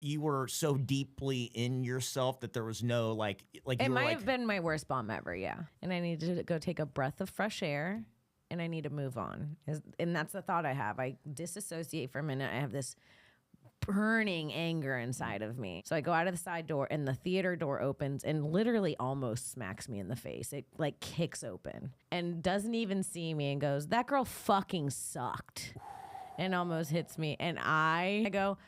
you were so deeply in yourself that there was no like you It were might like, have been my worst bomb ever, yeah. And I needed to go take a breath of fresh air, and I need to move on. And that's the thought I have. I disassociate for a minute. I have this burning anger inside of me. So I go out of the side door, and the theater door opens and literally almost smacks me in the face. It like kicks open and doesn't even see me and goes, "That girl fucking sucked," and almost hits me. And I go,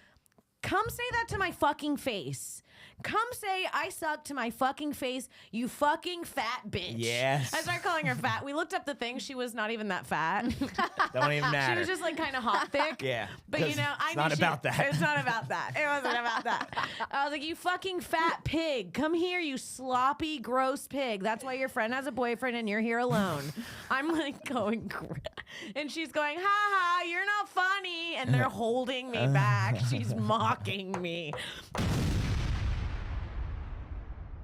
"Come say that to my fucking face. Come say I suck to my fucking face, you fucking fat bitch." Yes. I started calling her fat. We looked up the thing. She was not even that fat. don't even matter. She was just like kind of hot thick. Yeah. But you know, I it's not about that. It's not about that. It wasn't about that. I was like, "You fucking fat pig. Come here, you sloppy, gross pig. That's why your friend has a boyfriend and you're here alone." I'm like going, and she's going, "Ha ha, you're not funny." And they're holding me back. She's mocking me.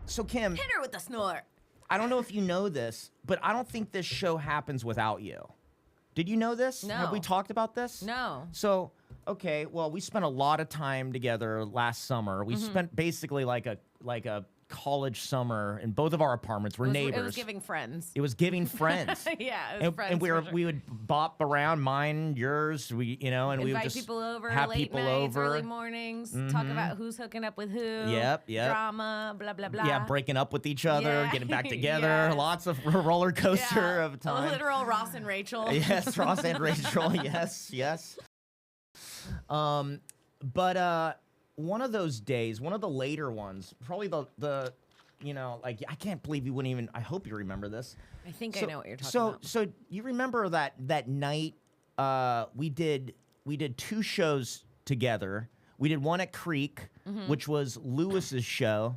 So Kim, Hit her with the snort. I don't know if you know this, but I don't think this show happens without you. Did you know this? No. Have we talked about this? No. So, okay, well, we spent a lot of time together last summer. We spent basically like a college summer in both of our apartments. We're neighbors. It was giving friends. It was giving friends. Yeah, it was friends. And for sure. we would bop around mine, yours, and we would Invite just people over, have late people nights, over. early mornings, talk about who's hooking up with who. Yep. Drama, blah, blah, blah. Yeah, breaking up with each other, Yeah. getting back together. Yes. Lots of roller coaster of A time. literal Ross and Rachel. Yes, Ross and Rachel. Yes. But one of those days, one of the later ones, probably the like I can't believe you wouldn't even. I hope you remember this. I think I know what you're talking about. So you remember that night? We did 2 shows together. We did one at Creek, which was Lewis's show.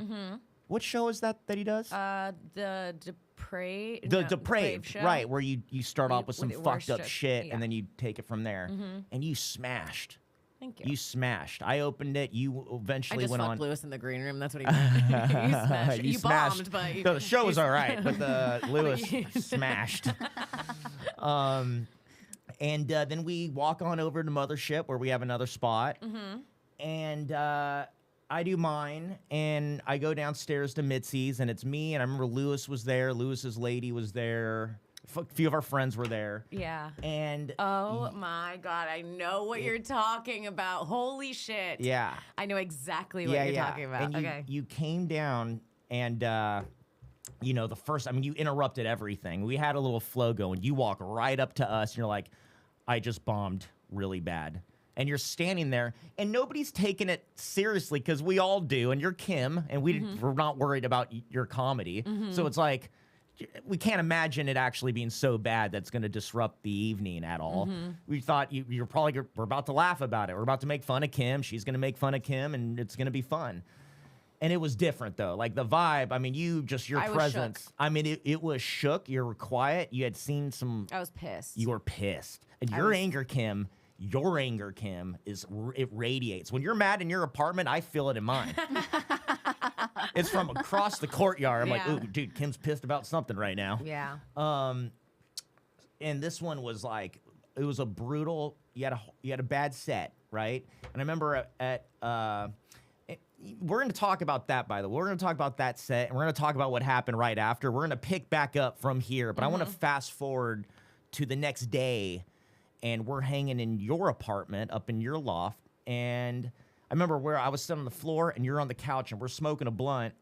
What show is that he does? The Depraved. The no, Depraved, show. right? Where you start off with some with fucked up worship, shit, yeah. and then you take it from there. And you smashed. Thank you. You smashed. I opened it. You I eventually just went fucked on. Lewis in the green room. That's what he meant. You smashed. You smashed. bombed, but No, the show was all right, but the Lewis smashed. And then we walk on over to Mothership where we have another spot. And I do mine, and I go downstairs to Mitzi's, and it's me, and I remember Lewis was there. Lewis's lady was there. A few of our friends were there. Yeah. And Oh my God, I know what you're talking about. Holy shit. yeah. I know exactly what you're talking about. And Okay. you came down, and the first, you interrupted everything. We had a little flow going. You walk right up to us, and you're like, "I just bombed really bad." And you're standing there, and nobody's taking it seriously because we all do. And you're Kim, and we're not worried about your comedy. So it's like, we can't imagine it actually being so bad that's going to disrupt the evening at all. We thought we're about to laugh about it. We're about to make fun of Kim. She's going to make fun of Kim, and it's going to be fun. And it was different, though. Like, the vibe, your I was presence. It was shook. You were quiet. You had seen some... I was pissed. You were pissed. And your anger, Kim, it radiates. When you're mad in your apartment, I feel it in mine. It's from across the courtyard. I'm like, Yeah. "Ooh, dude, Kim's pissed about something right now." Yeah. And this one was like, it was a brutal. You had a bad set, right? And I remember we're going to talk about that, by the way. We're going to talk about that set, and we're going to talk about what happened right after. We're going to pick back up from here, but I want to fast forward to the next day, and we're hanging in your apartment up in your loft, and I remember where I was sitting on the floor, and you're on the couch, and we're smoking a blunt,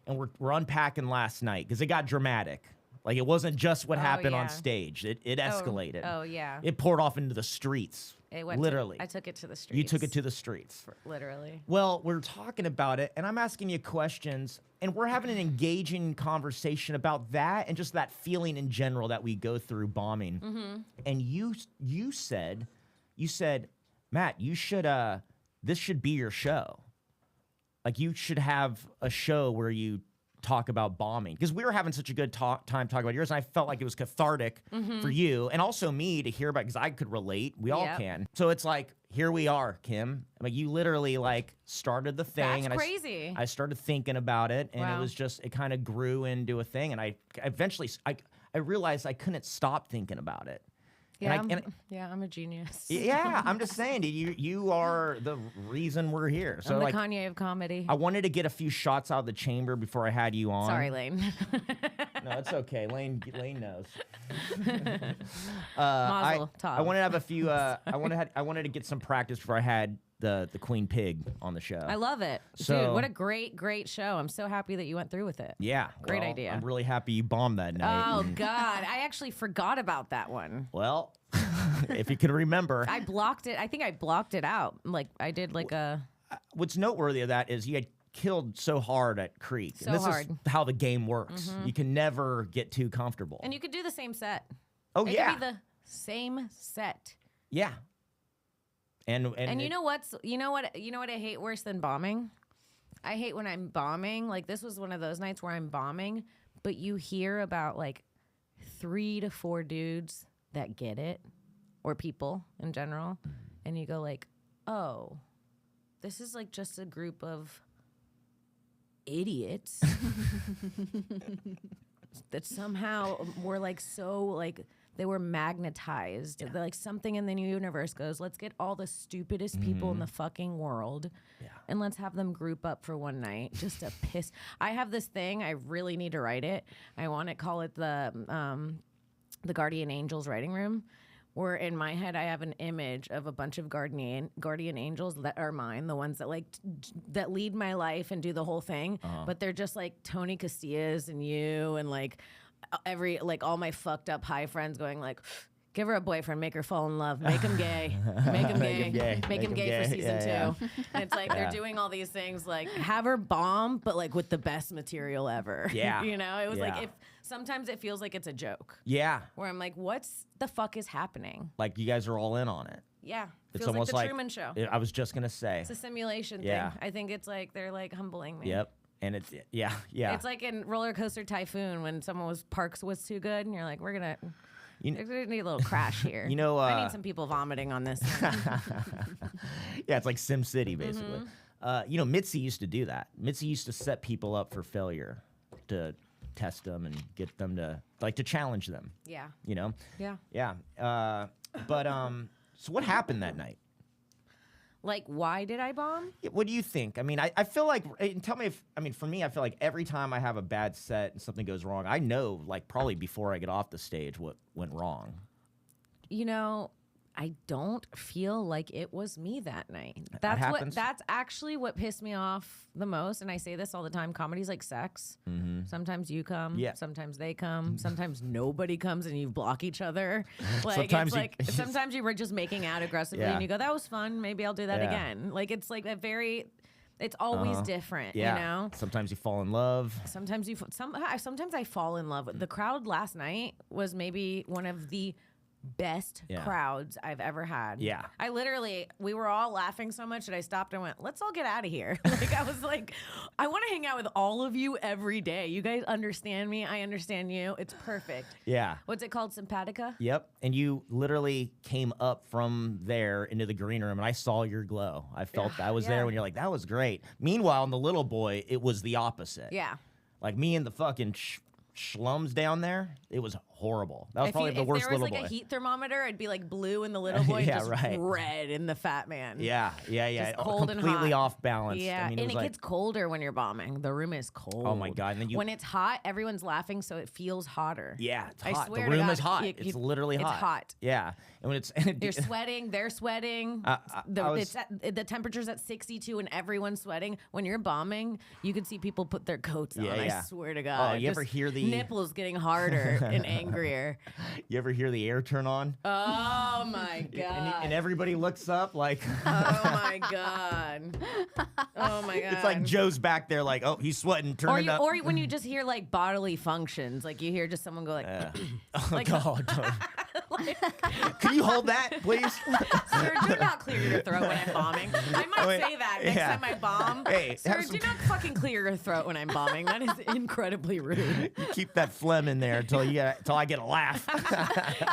and we're unpacking last night, because it got dramatic. Like, it wasn't just what happened yeah. on stage. It escalated. Oh, yeah. It poured off into the streets. It went literally. I took it to the streets. You took it to the streets. Literally. Well, we're talking about it, and I'm asking you questions, and we're having an engaging conversation about that and just that feeling in general that we go through bombing. And you said, "Matt, you should this should be your show. Like, you should have a show where you talk about bombing," because we were having such a good time talking about yours, and I felt like it was cathartic for you and also me to hear about, because I could relate. We all can. So it's like, here we are, Kim. Like, you literally started the thing. That's and crazy. I started thinking about it, and Wow. it was just, it kind of grew into a thing, and I eventually I realized I couldn't stop thinking about it. Yeah, And I'm a genius. yeah, I'm just saying, dude, you are the reason we're here. So I'm the like, Kanye of comedy. I wanted to get a few shots out of the chamber before I had you on. Sorry, Layne. No, it's okay. Layne knows. Mazel tov. I wanted to have a few. I wanted to get some practice before I had the Queen Pig on the show. I love it. So- Dude, what a great show. I'm so happy that you went through with it. Yeah, Great well, idea. I'm really happy you bombed that night. Oh, God. I actually forgot about that one. Well, if you can remember, I blocked it. I think I blocked it out. Like, I did like a... what's noteworthy of that is you had killed so hard at Creek. So and this hard. is how the game works. You can never get too comfortable. And you could do the same set. Oh, It yeah. could be the same set. Yeah. And you know what I hate worse than bombing? I hate when I'm bombing. Like, this was one of those nights where I'm bombing, but you hear about like 3 to 4 dudes that get it, or people in general, and you go like, oh, this is like just a group of idiots that somehow were like so like they were magnetized. They're like something in the universe goes, let's get all the stupidest people in the fucking world and let's have them group up for one night just to piss. I have this thing, I really need to write it. I want to call it the Guardian Angels writing room. Where in my head I have an image of a bunch of guardian angels that are mine, the ones that like that lead my life and do the whole thing, but they're just like Tony Castillas and you and like all my fucked up high friends going like, give her a boyfriend, make her fall in love, make him gay, make him gay, make him gay for season 2. And it's like they're doing all these things like have her bomb, but like with the best material ever. Yeah. You know, it was Yeah. like if sometimes it feels like it's a joke. yeah, Where I'm like, what's the fuck is happening? like you guys are all in on it. Yeah. It's Feels almost like like the Truman Show. I was just gonna say. It's a simulation Yeah. thing. I think it's like they're like humbling me. Yep. And it's yeah. It's like in Roller Coaster Typhoon when Parks was too good and you're like, we're gonna need a little crash here. You know, I need some people vomiting on this. Yeah, it's like Sim City basically. You know, Mitzi used to do that. Mitzi used to set people up for failure to test them and get them to challenge them. Yeah. You know. Yeah. Yeah. But so what happened that night? Like, why did I bomb? Yeah, what do you think? I mean, I feel like, and tell me if, I mean, for me, I feel like every time I have a bad set and something goes wrong, I know, like, probably before I get off the stage what went wrong. You know, I don't feel like it was me that night. happens. That's actually what pissed me off the most. And I say this all the time. Comedy's like sex. Sometimes you come. Yeah. Sometimes they come. Sometimes nobody comes and you block each other. Like Sometimes it's you- like sometimes you were just making out aggressively Yeah. and you go, that was fun. Maybe I'll do that Yeah. again. Like it's like it's always different, Yeah. you know? Sometimes you fall in love. Sometimes sometimes I fall in love with the crowd last night was maybe one of the best Yeah. crowds I've ever had. Yeah. We were all laughing so much that I stopped and went, let's all get out of here. Like I was like, I want to hang out with all of you every day. You guys understand me. I understand you. It's perfect. Yeah. What's it called? Simpatica? Yep. And you literally came up from there into the green room, and I saw your glow. I felt I was Yeah. there when you're like, that was great. Meanwhile, in the little boy, it was the opposite. Yeah. Like me and the fucking schlums down there, it was horrible. That was probably the worst If there was little like boy. a heat thermometer, it'd be like blue in the little boy, Yeah, just right. red in the fat man. Yeah. Just cold and Completely hot. off balance. Yeah, I mean, and it it was gets colder when you're bombing. The room is cold. Oh my God, and then you- when it's hot, everyone's laughing, so it feels hotter. yeah, it's I hot. swear The to room God, is hot. you- It's literally hot. It's hot. Yeah, and when it's You're sweating. They're sweating. The temperature's at 62, and everyone's sweating. When you're bombing, you can see people put their coats on. Yeah, I yeah. swear to God. Oh, you ever Just hear the- nipples getting harder and angrier? You ever hear the air turn on? Oh my God. And everybody looks up like Oh my God. Oh my God. it's like Joe's back there like, oh, he's sweating, turning up. Or when you just hear like bodily functions, like you hear just someone go like, Oh like- God! Can you hold that, please? sir, do not clear your throat when I'm bombing. I might Wait, say that next yeah. time I bomb. Hey, sir, have some- do not fucking clear your throat when I'm bombing. That is incredibly rude. You keep that phlegm in there till I get a laugh.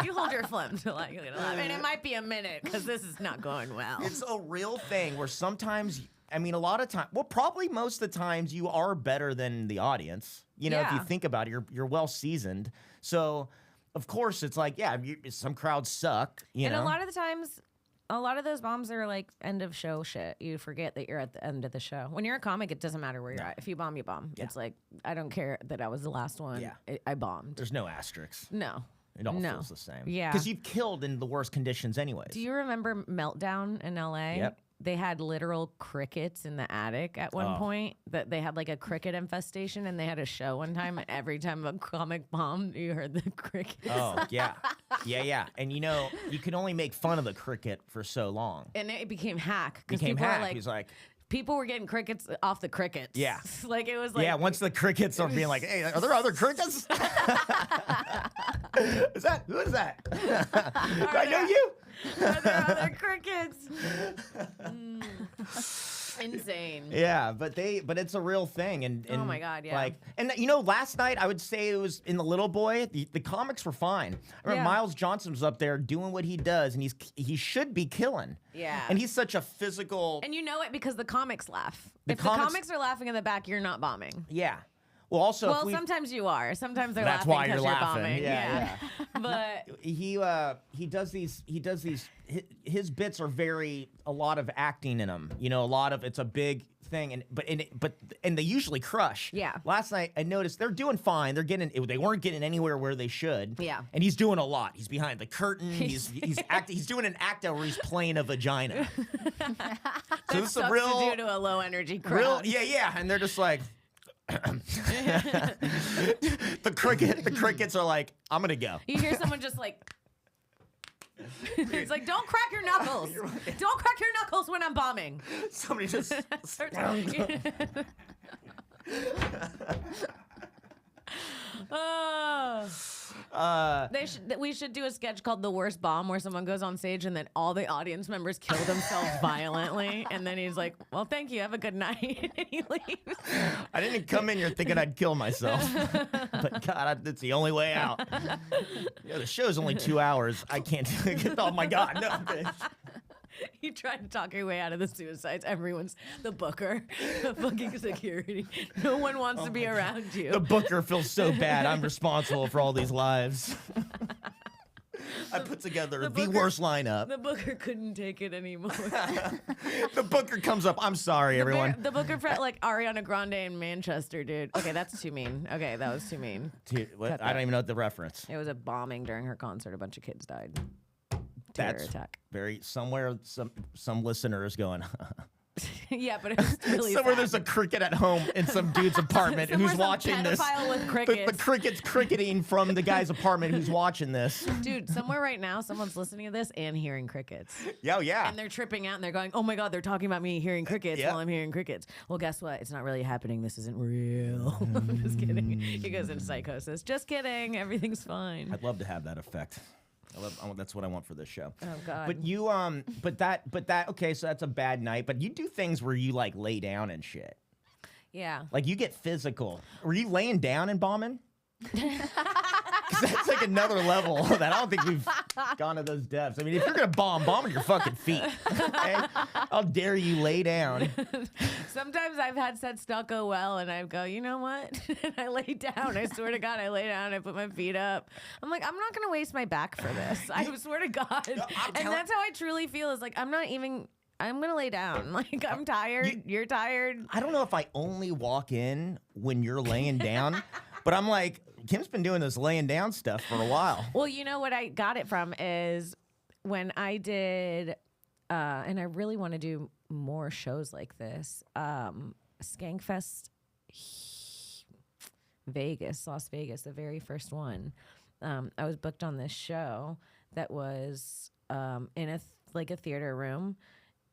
You hold your phlegm till I get a laugh. And it might be a minute because this is not going well. It's a real thing where sometimes, I mean, a lot of time, well, probably most of the times you are better than the audience. You know, if you Yeah. think about it, you're well seasoned. So of course, it's like, yeah, some crowds suck, you And know? a lot of the times, a lot of those bombs are like end of show shit. You forget that you're at the end of the show. When you're a comic, it doesn't matter where you're at. If you bomb, you bomb. Yeah. It's like, I don't care that I was the last one. Yeah. I bombed. There's no asterisks. No. It all No. feels the same. Yeah. Because you've killed in the worst conditions anyways. Do you remember Meltdown in LA? Yep. They had literal crickets in the attic at one point. That they had like a cricket infestation, and they had a show one time. And every time a comic bombed, you heard the crickets. Oh, yeah. Yeah. And you know, you can only make fun of the cricket for so long. And it became hack. Because Became people hack. were like, He's like, people were getting crickets off the crickets. Yeah. Like it was like. yeah, once the crickets are being like, hey, are there other crickets? Who is that? Do I know you? Are there other crickets? Insane. Yeah, but it's a real thing, and Oh my God, yeah. Like, and you know, last night I would say it was in the Little Boy. The comics were fine. I remember Yeah. Miles Johnson was up there doing what he does, and he should be killing. Yeah. and he's such a physical. And you know it because the comics laugh. The If comics- the comics are laughing in the back, you're not bombing. Yeah. Well, also, Well, if we, sometimes you are. Sometimes they're that's laughing why because you're you're laughing. bombing. Yeah. But he does these his bits are a lot of acting in them. You know, a lot of it's a big thing, and they usually crush. Yeah. Last night I noticed they're doing fine. They weren't getting anywhere where they should. Yeah. And he's doing a lot. He's behind the curtain. He's doing an act out where he's playing a vagina. So this is a sucks real to do to a low energy crowd. yeah, and they're just like. the crickets are like, I'm gonna go. You hear someone just like. It's like, don't crack your knuckles. Don't crack your knuckles when I'm bombing. Somebody just We should do a sketch called The Worst Bomb where someone goes on stage and then all the audience members kill themselves violently. And then he's like, well, thank you. Have a good night. And he leaves. I didn't come in here thinking I'd kill myself. But God, that's the only way out. You know, the show's only 2 hours. I can't oh my God, no. You tried to talk your way out of the suicides. Everyone's the booker, the fucking security. No one wants to be around you. The booker feels so bad. I'm responsible for all these lives. I put together the worst lineup. The booker couldn't take it anymore. The booker comes up. I'm sorry, everyone. The booker felt like Ariana Grande in Manchester, dude. Okay, that's too mean. Okay, that was too mean. What? I don't even know the reference. It was a bombing during her concert. A bunch of kids died. Terror That's attack. very somewhere. Some listener is going. Yeah, but it was really Somewhere sad. there's a cricket at home in some dude's apartment Somewhere who's some watching this. pedophile with The crickets. cricket's cricketing from the guy's apartment who's watching this. Dude, somewhere right now, someone's listening to this and hearing crickets. Yeah. And they're tripping out and they're going, oh my God, they're talking about me hearing crickets Yeah. while I'm hearing crickets. Well, guess what? It's not really happening. This isn't real. Just kidding. He goes into psychosis. Just kidding. Everything's fine. I'd love to have that effect. That's what I want for this show. Oh, God. But you but that okay, so that's a bad night. But you do things where you like lay down and shit. Yeah. Like you get physical. Were you laying down and bombing? Because that's like another level that I don't think we've gone to those depths. I mean, if you're gonna bomb on your fucking feet. Okay? How dare you lay down? Sometimes I've had sets not go well, and I go, you know what? And I lay down. I swear to God, I lay down. I put my feet up. I'm like, I'm not gonna waste my back for this. I swear to God. And that's how I truly feel. Is like I'm gonna lay down. Like I'm tired. You're tired. I don't know if I only walk in when you're laying down, but I'm like, Kim's been doing this laying down stuff for a while. Well, you know what I got it from is when I did, and I really want to do more shows like this. Skankfest Vegas, Las Vegas, the very first one. I was booked on this show that was in a theater room.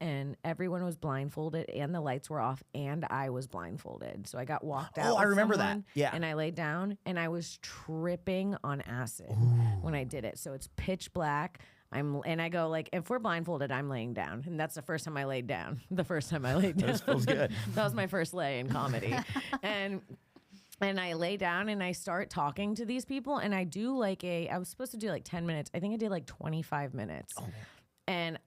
And everyone was blindfolded, and the lights were off, and I was blindfolded. So I got walked out. Oh, I with remember that. someone, Yeah. And I laid down, and I was tripping on acid when I did it. So it's pitch black. And I go like, if we're blindfolded, I'm laying down, and that's the first time I laid down. The first time I laid down. This feels good. That was my first lay in comedy, and I lay down and I start talking to these people, and I do I was supposed to do like 10 minutes. I think I did like 25 minutes. Oh. And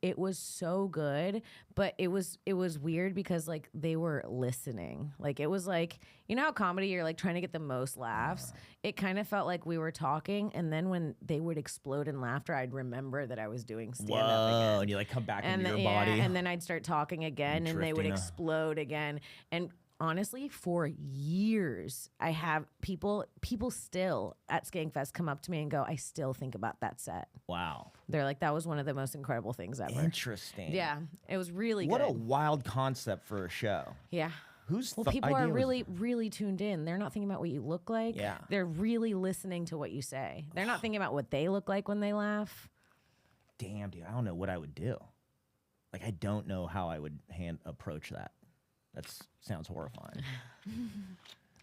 it was so good, but it was weird because like they were listening. Like it was like, you know how comedy, you're like trying to get the most laughs. It kind of felt like we were talking, and then when they would explode in laughter, I'd remember that I was doing stand up again. And you like come back And into then, your body. and then I'd start talking again, and they would explode again. And honestly, for years, I have people still at Skankfest come up to me and go, I still think about that set. Wow. They're like, that was one of the most incredible things ever. Interesting. Yeah, it was really what good. What a wild concept for a show. Yeah. People are really, really tuned in. They're not thinking about what you look like. Yeah. They're really listening to what you say. They're not thinking about what they look like when they laugh. Damn, dude, I don't know what I would do. Like, I don't know how I would approach that. That sounds horrifying.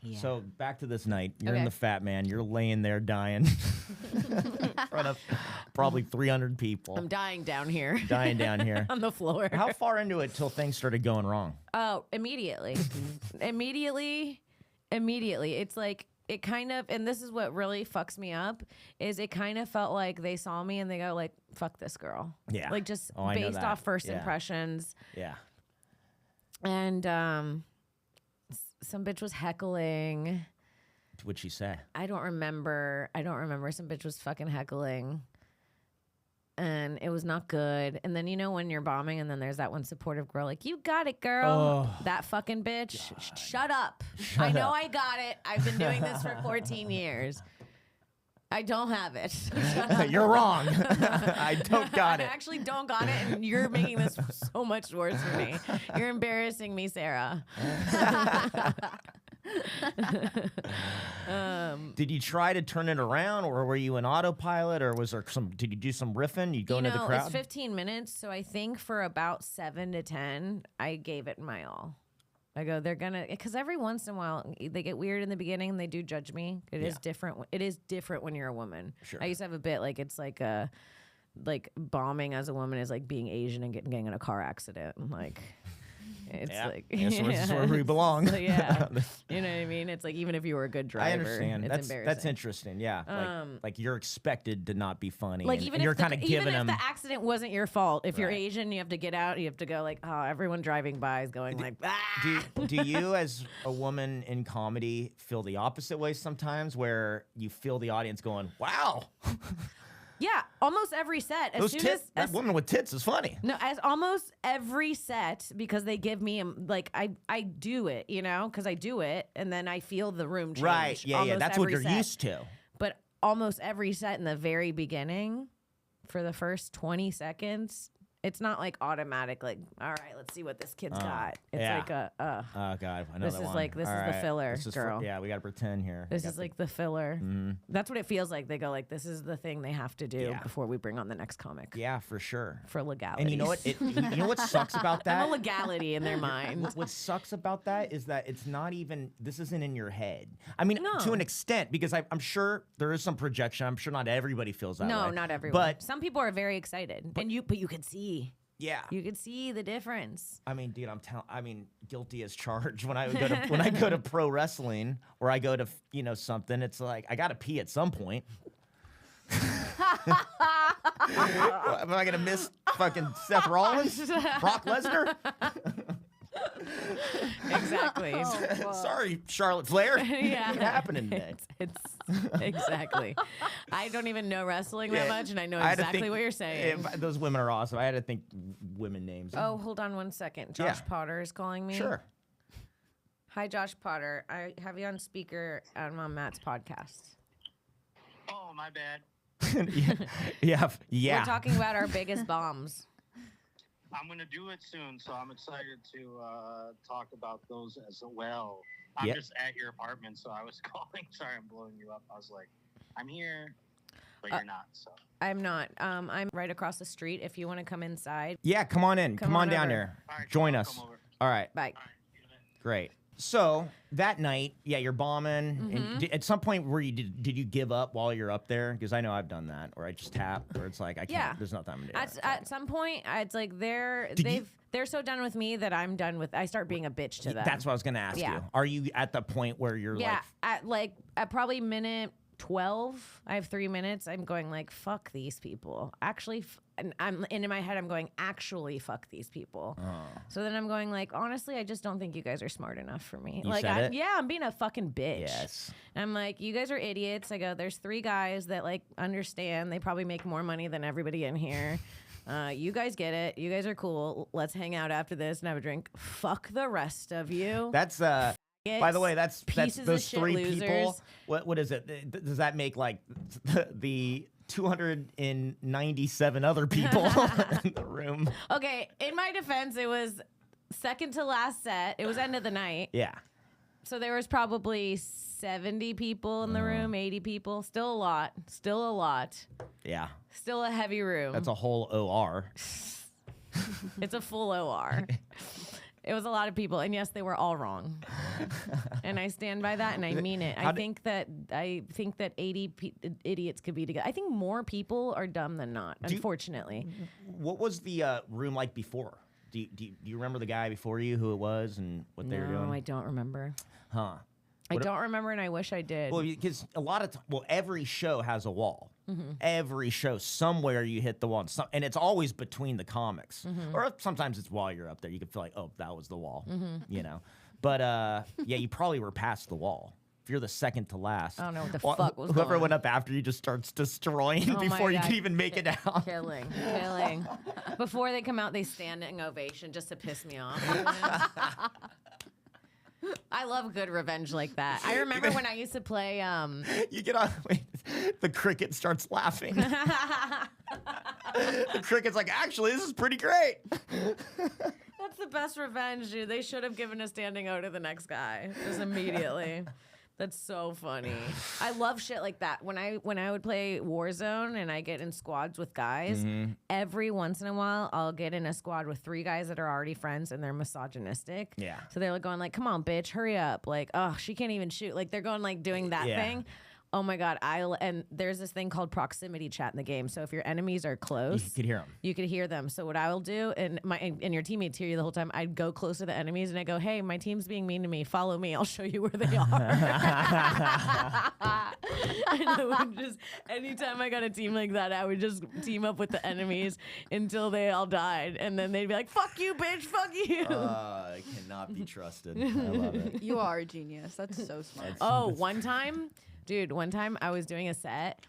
Yeah. So back to this night. You're in Okay. the Fat Man. You're laying there dying in front of probably 300 people. I'm dying down here. Dying down here. On the floor. How far into it till things started going wrong? Oh, immediately. Immediately. It's like, it kind of, and this is what really fucks me up, is it kind of felt like they saw me and they go like, fuck this girl. Yeah. Like just I know based that. off first Yeah. impressions. Yeah. And some bitch was heckling. What'd she say? I don't remember. Some bitch was fucking heckling. And it was not good. And then, you know, when you're bombing and then there's that one supportive girl like, you got it, girl. Oh, that fucking bitch. Shut up. I know I got it. I've been doing this for 14 years. I don't have it. You're wrong. I don't got I it. actually don't got it, and you're making this so much worse for me. You're embarrassing me, Sarah. Did you try to turn it around, or were you in autopilot, or was there did you do some riffing? You go into the crowd? It's 15 minutes, so I think for about 7 to 10, I gave it my all. I go, they're gonna, because every once in a while they get weird in the beginning and they do judge me. It is different. It is different when you're a woman. Sure. I used to have a bit like it's like bombing as a woman is like being Asian and getting in a car accident. And like it's like this is where we belong. So, yeah, you know what I mean. It's like even if you were a good driver, I understand. it's embarrassing. That's interesting. Yeah, like you're expected to not be funny. Like and, even and if you're kind of giving even them. if the accident wasn't your fault, if you're Right. Asian, you have to get out. You have to go like, oh, everyone driving by is going like, ah. Do you, as a woman in comedy, feel the opposite way sometimes, where you feel the audience going, "Wow, Yeah, almost every set. As those soon tits, as that woman with tits is funny." no, as almost every set, because they give me like I do it, you know, because I do it, and then I feel the room change. Right? Yeah, yeah. almost That's what every you're set. used to. But almost every set in the very beginning, for the first 20 seconds, it's not like automatic. Like, all right, let's see what this kid's got. It's yeah. like a. Oh God, I know This that is one. like- this All is the right. filler, This is girl. yeah, we got to pretend here. This is like the filler. That's what it feels like. They go like, this is the thing they have to do Yeah. before we bring on the next comic. Yeah, for sure. For legality. And you know what? You know what sucks about that? I'm a legality in their mind. What sucks about that is that it's not even, this isn't in your head. I mean, No. to an extent, because I'm sure there is some projection. I'm sure not everybody feels that way. No, not everyone. But some people are very excited, but you could see. yeah, You could see the difference. I mean, dude, guilty as charged. When I go to pro wrestling or I go to something, it's like I gotta pee at some point. Am I gonna miss fucking Seth Rollins, Brock Lesnar? Exactly. Sorry, Charlotte Flair. Yeah. What's happening today? It's exactly. I don't even know wrestling that Yeah, much, and I know I had to exactly think- what you're saying. Those women are awesome. I had to think women names. Oh, hold on one second. Josh Yeah. Potter is calling me. Sure. Hi, Josh Potter. I have you on speaker on Matt's podcast. Oh, my bad. Yeah. We're talking about our biggest bombs. I'm going to do it soon, so I'm excited to talk about those as well. I'm Yeah. just at your apartment, so I was calling. Sorry, I'm blowing you up. I was like, I'm here, but you're not. So I'm not. I'm right across the street. If you want to come inside, Yeah, come on in. Come on down over. here. All right, Join I'll us. come over. All right. bye. All right, see you in a minute. Great. So that night, yeah, you're bombing. Mm-hmm. And at some point, did you give up while you're up there? Because I know I've done that, or I just tap, or it's like I can't. Yeah. There's nothing I'm gonna do. At some point, it's like they're you- so done with me that I'm done with. I start being a bitch to them. That's what I was gonna ask Yeah. you. Are you at the point where you're yeah. At probably minute 12, I have 3 minutes. I'm going like, fuck these people. Actually, and in my head, I'm going, actually, fuck these people. So then I'm going like, honestly, I just don't think you guys are smart enough for me. You like, said it? Yeah, I'm being a fucking bitch. Yes. I'm like, you guys are idiots. I go, there's 3 guys that like understand. They probably make more money than everybody in here. You guys get it. You guys are cool. Let's hang out after this and have a drink. Fuck the rest of you. That's by the way, that's Pieces of those shit 3 losers. people. What is it? Does that make like the 297 other people in the room? Okay, in my defense, it was second to last set. It was end of the night. Yeah. So there was probably 70 people in the room, 80 people. Still a lot. Still a lot. Yeah. Still a heavy room. That's a whole OR. It's a full OR. It was a lot of people, and yes, they were all wrong. And I stand by that, and I mean it. I think that 80 idiots could be together. I think more people are dumb than not, unfortunately. What was the room like before? Do you remember the guy before you, who it was, and what they were doing? No, I don't remember. Huh. I don't remember, and I wish I did. Well, because a lot of every show has a wall. Every show, somewhere you hit the wall, and it's always between the comics, or sometimes it's while you're up there. You can feel like, oh, that was the wall, you know. But yeah, you probably were past the wall. If you're the second to last, I don't know what the fuck was whoever going went up after you just starts destroying Oh before my you God. can even make it down. Killing. Before they come out, they standing ovation just to piss me off. I love good revenge like that. I remember when I used to play. You get on. Wait, the cricket starts laughing. The cricket's like, actually, this is pretty great. That's the best revenge, dude. They should have given a standing O to the next guy just immediately. That's so funny. I love shit like that. When I would play Warzone and I get in squads with guys, every once in a while I'll get in a squad with 3 guys that are already friends and they're misogynistic. Yeah. So they're like going like, "Come on, bitch, hurry up!" Like, "Oh, she can't even shoot." Like they're going like doing that thing. Oh my God. And there's this thing called proximity chat in the game. So if your enemies are close, You could hear them. you could hear them. So what I will do, and your teammates hear you the whole time, I'd go close to the enemies and I go, "Hey, my team's being mean to me. Follow me. I'll show you where they are." And I would just, anytime I got a team like that, I would just team up with the enemies until they all died. And then they'd be like, "Fuck you, bitch. Fuck you." It cannot be trusted. I love it. You are a genius. That's so smart. One time I was doing a set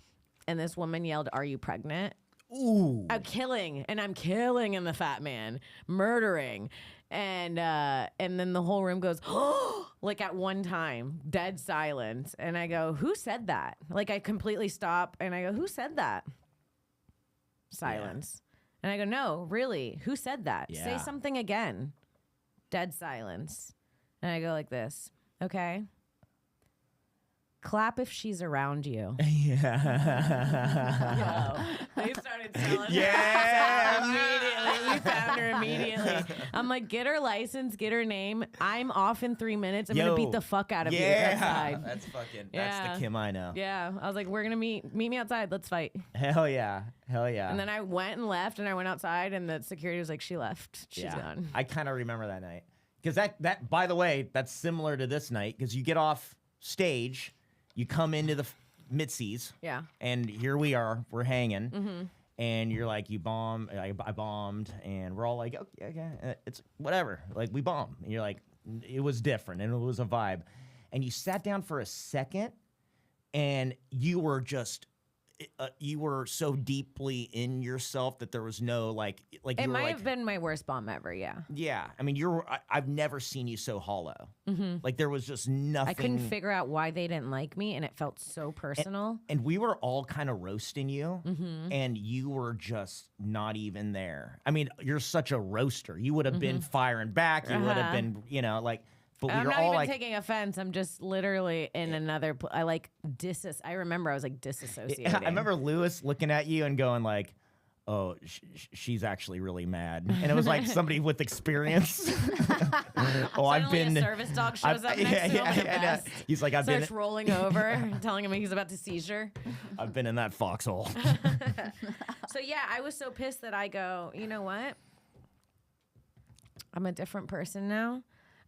and this woman yelled, "Are you pregnant?" Ooh. I'm killing in the fat man, murdering. And then the whole room goes, like at one time, dead silence. And I go, "Who said that?" Like I completely stop and I go, "Who said that?" Silence. And I go, "No, really, who said that? Yeah. Say something again." Dead silence. And I go like this, "Okay. Clap if she's around you." Yeah. They started selling Yeah. her immediately. We found her immediately. I'm like, "Get her license, get her name. I'm off in 3 minutes. I'm gonna beat the fuck out of you outside." That's fucking. Yeah. That's the Kim I know. Yeah, I was like, "We're gonna meet me outside. Let's fight." Hell yeah. Hell yeah. And then I went and left, and I went outside, and the security was like, "She left. She's gone." I kind of remember that night because that by the way, that's similar to this night because you get off stage, you come into the midseas, Yeah. and here we are, we're hanging. And you're like, "You bombed, I bombed," and we're all like, okay, it's whatever. Like, we bombed. And you're like, it was different, and it was a vibe. And you sat down for a second, and you were just, you were so deeply in yourself that there was no, like It you were might like, have been my worst bomb ever, yeah. yeah. I mean, I've never seen you so hollow. Like, there was just nothing. I couldn't figure out why they didn't like me, and it felt so personal. And we were all kind of roasting you, and you were just not even there. I mean, you're such a roaster. You would have been firing back. You would have been, like, but we I'm were not all even like, taking offense. I'm just literally in another. I like I remember I was like disassociating. I remember Lewis looking at you and going like, "Oh, she's actually really mad," and it was like somebody with experience. Oh, I've Suddenly been. a service dog shows up next to him. And I know. He's like, starts rolling over, telling him he's about to seizure. I've been in that foxhole. So yeah, I was so pissed that I go, "You know what? I'm a different person now.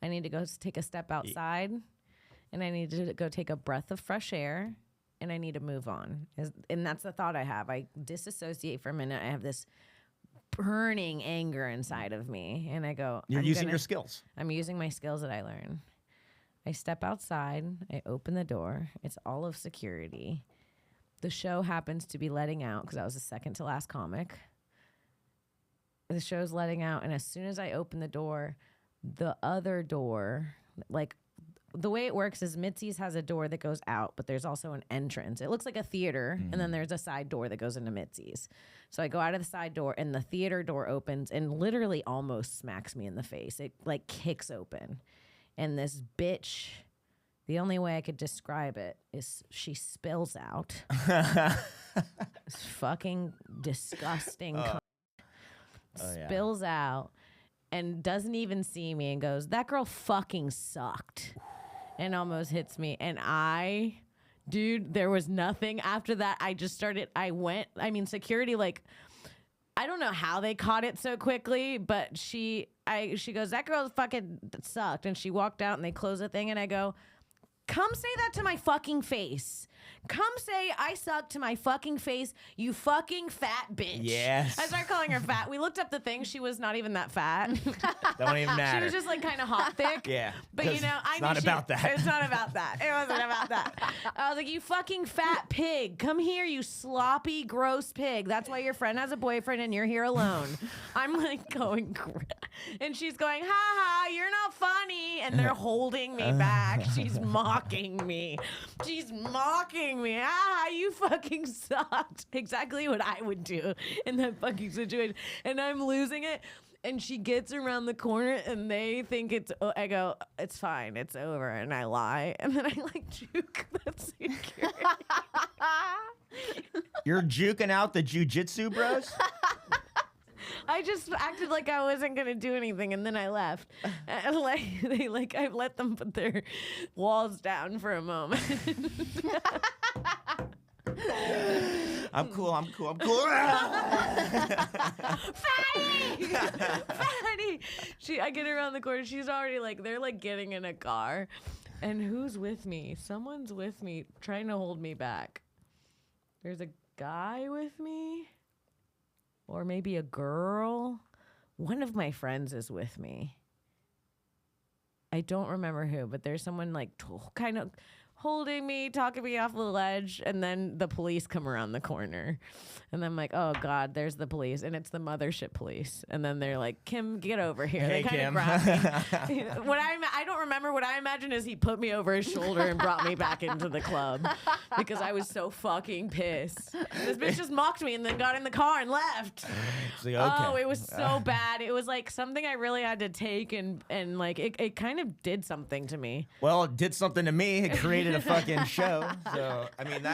I need to go take a step outside, and I need to go take a breath of fresh air, and I need to move on. And that's the thought I have. I disassociate for a minute. I have this burning anger inside of me, and I go, You're using your skills. I'm using my skills that I learned. I step outside. I open the door. It's all of security. The show happens to be letting out because I was the second to last comic. The show's letting out, and as soon as I open the door, the other door, like the way it works is Mitzi's has a door that goes out, but there's also an entrance. It looks like a theater, and then there's a side door that goes into Mitzi's. So I go out of the side door, and the theater door opens and literally almost smacks me in the face. It like kicks open, and this bitch, the only way I could describe it is she spills out. This fucking disgusting spills out and doesn't even see me and goes, "That girl fucking sucked," and almost hits me. And dude, there was nothing after that. Security, like, I don't know how they caught it so quickly, but she goes, "That girl fucking sucked," and she walked out and they closed the thing, and I go, "Come say that to my fucking face. Come say I suck to my fucking face, you fucking fat bitch." Yes. I started calling her fat. We looked up the thing. She was not even that fat. Don't even matter. She was just like kind of hot thick. Yeah. But you know, it's not about that. It's not about that. It wasn't about that. I was like, "You fucking fat pig. Come here, you sloppy, gross pig. That's why your friend has a boyfriend and you're here alone." I'm like going, and she's going, "Ha ha, you're not funny." And they're holding me back. She's mocking me. She's mocking me. "Ah, you fucking sucked." Exactly what I would do in that fucking situation. And I'm losing it. And she gets around the corner and they think I go, "It's fine. It's over." And I lie. And then I like juke that security. You're juking out the jujitsu bros? I just acted like I wasn't gonna do anything, and then I left. And I let them put their walls down for a moment. I'm cool. Fatty! Fatty! I get around the corner. She's already they're getting in a car. And who's with me? Someone's with me trying to hold me back. There's a guy with me. Or maybe a girl. One of my friends is with me. I don't remember who, but there's someone kind of holding me, talking me off the ledge, and then the police come around the corner. And I'm like, "Oh God, there's the police." And it's the mothership police. And then they're like, "Kim, get over here." Hey, they kind of grab me. I don't remember. What I imagine is he put me over his shoulder and brought me back into the club because I was so fucking pissed. This bitch just mocked me and then got in the car and left. Okay. Oh, it was so bad. It was like something I really had to take, and it kind of did something to me. Well, it did something to me. It created a fucking show. So, I mean,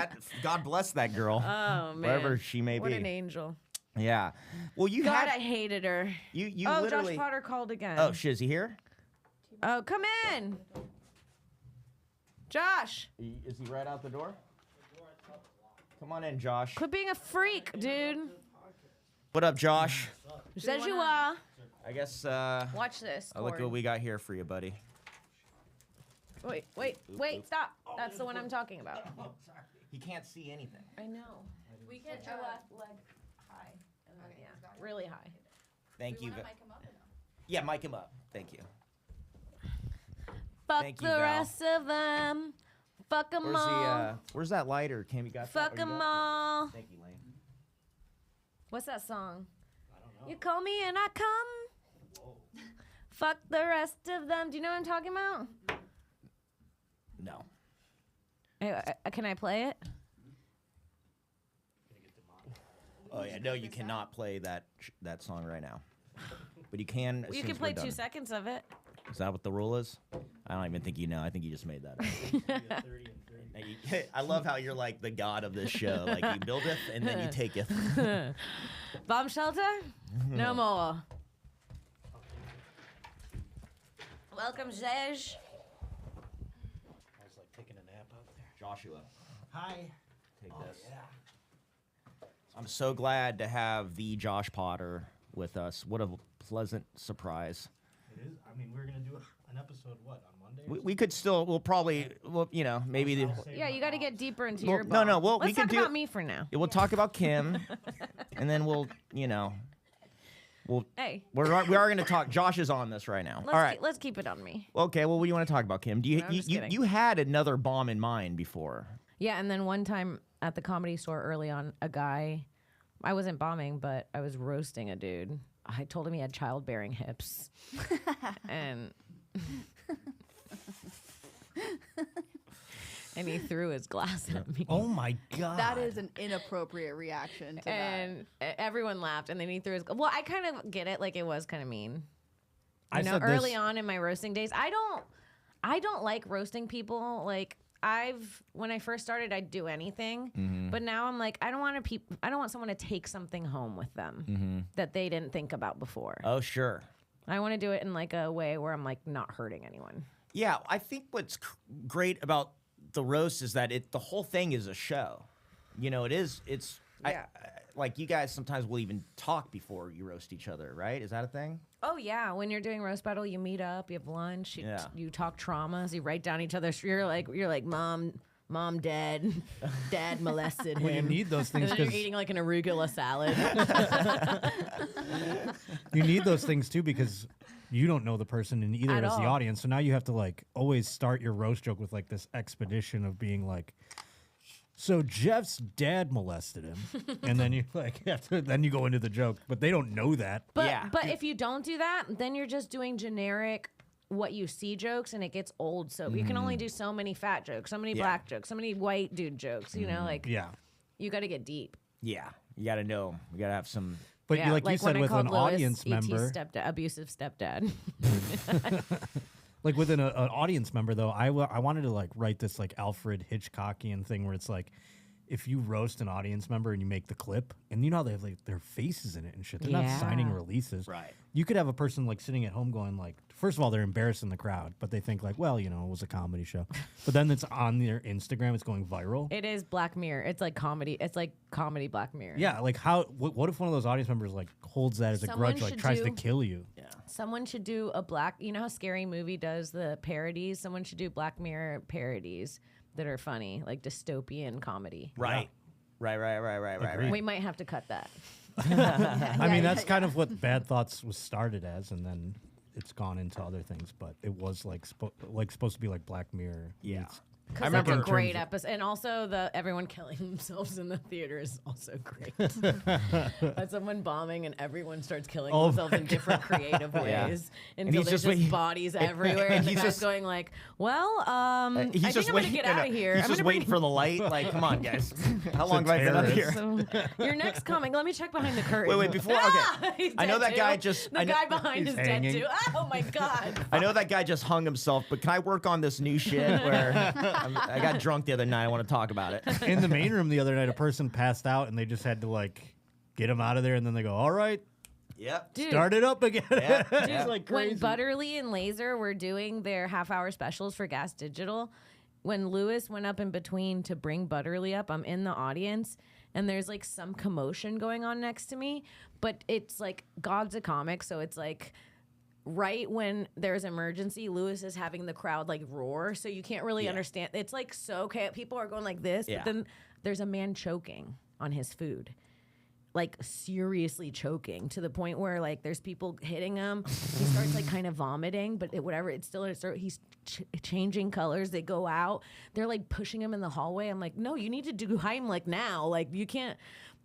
God bless that girl. Oh, man. Wherever she may What be. an angel. Yeah. Well, I hated her. You Oh, literally. Josh Potter called again. Oh, shit, is he here? Oh, come in. Josh. Is he right out the door? Come on in, Josh. Quit being a freak, dude. What up, Josh? Says you are. I guess, Watch this. look what we got here for you, buddy. Wait, stop. That's the one I'm talking about. Oh, sorry. He can't see anything. I know. We get your left leg high. And then, really high. Thank you. Yeah, mic him up. Thank you. Fuck Thank you, the Val. rest of them. Fuck them all. Where's that lighter? Cam, you got that? Fuck them all. Thank you, Layne. What's that song? I don't know. You call me and I come. Whoa. Fuck the rest of them. Do you know what I'm talking about? No. Can I play it? Oh yeah, no, you cannot play that song right now. But you can. You can play 2 seconds of it. Is that what the rule is? I don't even think you know. I think you just made that up. I love how you're like the god of this show. Like you buildeth and then you taketh. Bomb shelter? No more. Welcome, Zej. I was like taking a nap out there. Joshua, Hi. take this. Yeah. I'm so glad to have the Josh Potter with us. What a pleasant surprise. It is. I mean, we're gonna do an episode what on Monday? We could still. We'll probably. Maybe. Yeah, you got to get deeper into Well, your no, no, bomb. well, we Let's can talk do- about me for now. We'll talk about Kim, and then we'll. Hey, We are going to talk. Josh is on this right now. let's All right. let's keep it on me. Okay. Well, what do you want to talk about, Kim? Do you No, I'm just kidding. you had another bomb in mind before? Yeah, and then one time at the Comedy Store early on, a guy, I wasn't bombing, but I was roasting a dude. I told him he had childbearing hips, and and he threw his glass at me. Oh my god. That is an inappropriate reaction to that. And everyone laughed, and then he threw his. Well, I kind of get it. Like it was kind of mean. I You know, said this- early on in my roasting days, I don't like roasting people. Like when I first started, I'd do anything, but now I'm like, I don't want someone to take something home with them that they didn't think about before. Oh, sure. I want to do it in like a way where I'm like not hurting anyone. Yeah, I think what's great about the roast is that the whole thing is a show. It is. It's Yeah. like you guys sometimes will even talk before you roast each other, right? Is that a thing? Oh yeah, when you're doing roast battle, you meet up, you have lunch, Yeah. you talk traumas, you write down each other's. You're like mom dead, dad molested Well, you him. need those And things then you're because eating like an arugula salad. you need those things too because you don't know the person in either At as the all. audience. So now you have to like always start your roast joke with like this expedition of being like, so Jeff's dad molested him, and then you like then you go into the joke, but they don't know that. But Yeah. but if you don't do that, then you're just doing generic what you see jokes, and it gets old. So you can only do so many fat jokes, so many Yeah. black jokes, so many white dude jokes. You know, like Yeah, you got to get deep. Yeah, you got to know. You got to have some. but Yeah, you, like you when said I with called an Louis audience E.T. member, abusive stepdad. like with an audience member though, I wanted to like write this like Alfred Hitchcockian thing where it's like, if you roast an audience member and you make the clip, and you know they have like their faces in it and shit, they're not signing Yeah. releases. Right. You could have a person like sitting at home going like, first of all, they're embarrassing the crowd, but they think like, well, it was a comedy show. But then it's on their Instagram, it's going viral. It is Black Mirror. It's like comedy. It's like comedy Black Mirror. Yeah, like what if one of those audience members like holds that as a Someone grudge, like should tries to do- kill you? Yeah. Someone should do a Black. You know how Scary Movie does the parodies. Someone should do Black Mirror parodies that are funny, like dystopian comedy. Right. Right. Agreed. We might have to cut that. I mean, that's kind of what Bad Thoughts was started as, and then it's gone into other things. But it was like supposed to be like Black Mirror. Yeah. meets- I Because like remember a great episode, and also the everyone killing themselves in the theater is also great. That's someone bombing and everyone starts killing Oh themselves in different creative Yeah. ways And until he's there's just just wait- bodies everywhere, and the he's guy's just- going like, "Well, I He's think just I'm gonna waiting. get out of here. He's I'm just gonna waiting bring- for the light. Like, come on, guys. How long have I been out here? So, you're next coming. Let me check behind the curtain. Wait, before. Ah, Okay. he's I know dead that guy too. just. The I know, guy behind He's is dead hanging. too. Oh my god. I know that guy just hung himself, but can I work on this new shit where I got drunk the other night? I want to talk about it. In the main room the other night, a person passed out, and they just had to like get him out of there, and then they go, "All right, Yep. Dude, start it up again." Yeah, It's yeah. like when crazy. Butterly and Laser were doing their half-hour specials for Gas Digital, when Lewis went up in between to bring Butterly up, I'm in the audience, and there's like some commotion going on next to me, but it's like God's a comic, so it's like right when there's emergency, Lewis is having the crowd like roar, so you can't really understand. It's like so chaotic. People are going like this, Yeah. but then there's a man choking on his food. Like seriously choking to the point where like there's people hitting him. He starts like kind of vomiting, but whatever. It's still he's changing colors. They go out. They're like pushing him in the hallway. I'm like, no, you need to do Heimlich now. Like you can't.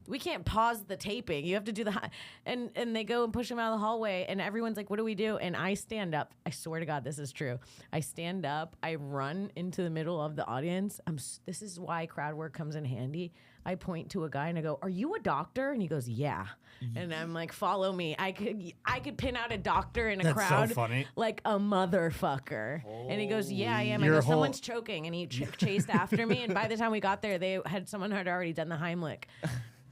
We can't pause the taping. You have to do the and they go and push him out of the hallway, and everyone's like, "What do we do?" And I stand up. I swear to God, this is true. I stand up. I run into the middle of the audience. This is why crowd work comes in handy. I point to a guy and I go, "Are you a doctor?" And he goes, "Yeah." And I'm like, "Follow me." I could pin out a doctor in a That's so crowd funny. like a motherfucker. And he goes, "Yeah, I am." I Your go, whole- "Someone's choking," and he chased after me. And by the time we got there, someone had already done the Heimlich.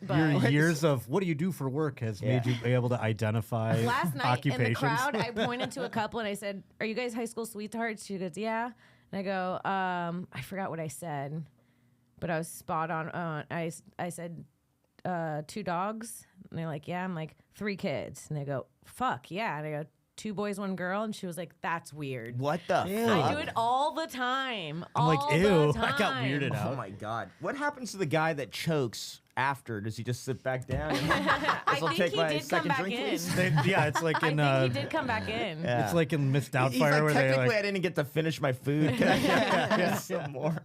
But Your years of what do you do for work has made you be able to identify last night in the occupations. crowd, I pointed to a couple and I said, "Are you guys high school sweethearts?" She goes, "Yeah." And I go, I forgot what I said, but I was spot on. I said, 2 dogs. And they're like, "Yeah." I'm like, 3 kids. And they go, "Fuck, yeah." And I go, 2 boys, 1 girl, and she was like, "That's weird." What the Ew. fuck? I do it all the time. I'm like, all ew. the I got time. weirded out. Oh my god! What happens to the guy that chokes after? Does he just sit back down? And I I'll think take he my did come second back drink, in. please? Yeah, it's like I in think he did come back in. Yeah. it's like in Miss He's Doubtfire like, where they technically, like, I didn't get to finish my food. Can I get some more?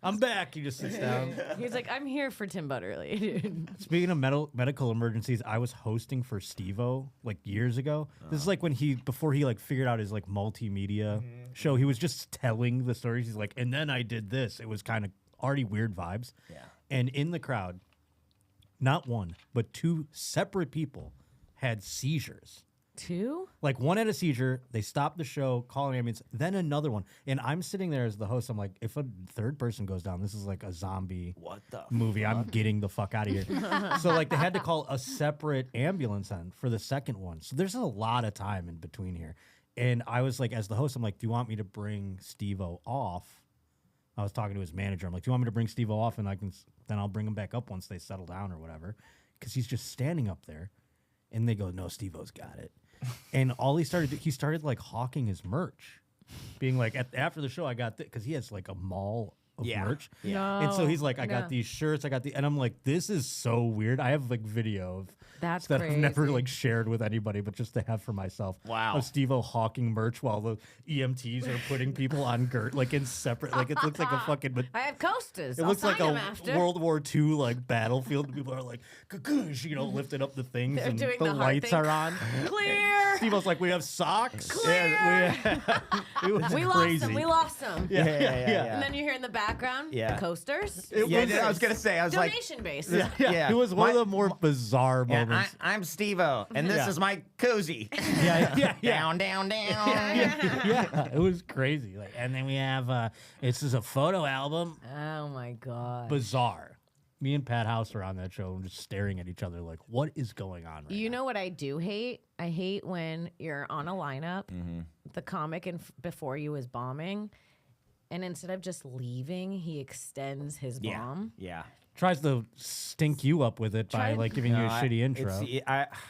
I'm back. He just sits down. He's like, I'm here for Tim Butterly, dude. Speaking of medical emergencies, I was hosting for Steve-O like years ago. This is like when before he like figured out his like multimedia show, he was just telling the stories. He's like, and then I did this. It was kind of already weird vibes. Yeah. And in the crowd, not one, but 2 separate people had seizures. 2? Like one had a seizure, they stopped the show, called an ambulance, then another one. And I'm sitting there as the host. I'm like, if a third person goes down, this is like a zombie What the movie. I'm getting the fuck out of here. So like they had to call a separate ambulance then for the second one. So there's a lot of time in between here. And I was like, as the host, I'm like, do you want me to bring Steve-O off? I was talking to his manager. I'm like, do you want me to bring Steve-O off and then I'll bring him back up once they settle down or whatever? Because he's just standing up there. And they go, no, Steve-O's got it. And all he started like hawking his merch, being like, after the show, I got this, because he has like a mall of merch. Yeah. And so he's like, I No. got these shirts, and I'm like, this is so weird. I have like video of That's that I've never crazy. like shared with anybody, but just to have for myself. Wow. Of Steve-O hawking merch while the EMTs are putting people on like in separate, like it looks like a fucking, but I have coasters. it I'll looks like sign a them after. World War II like battlefield. People are like, "Kakoosh," lifting up the things, They're and doing the the heart lights thing. are on. Clear. Steve-O's like, we have socks. Clear. Yeah, it was We crazy. lost them. We lost them. Yeah, Yeah. And then you hear in the background, Yeah. the coasters. It Yeah, was- I was gonna say. I was like, Donation based. Yeah, Yeah. It was one My- of the more bizarre yeah, moments. I'm Steve-O, and this Yeah. is my cozy. Yeah. Down, down, down. Yeah, it was crazy. Like, and then we have this is a photo album. Oh my god. Bizarre. Me and Pat House were on that show and just staring at each other like, what is going on right You now? know what I do hate? I hate when you're on a lineup, the comic before you is bombing, and instead of just leaving, he extends his Yeah. bomb. Yeah. Tries to stink you up with it by Try- like giving you a shitty intro.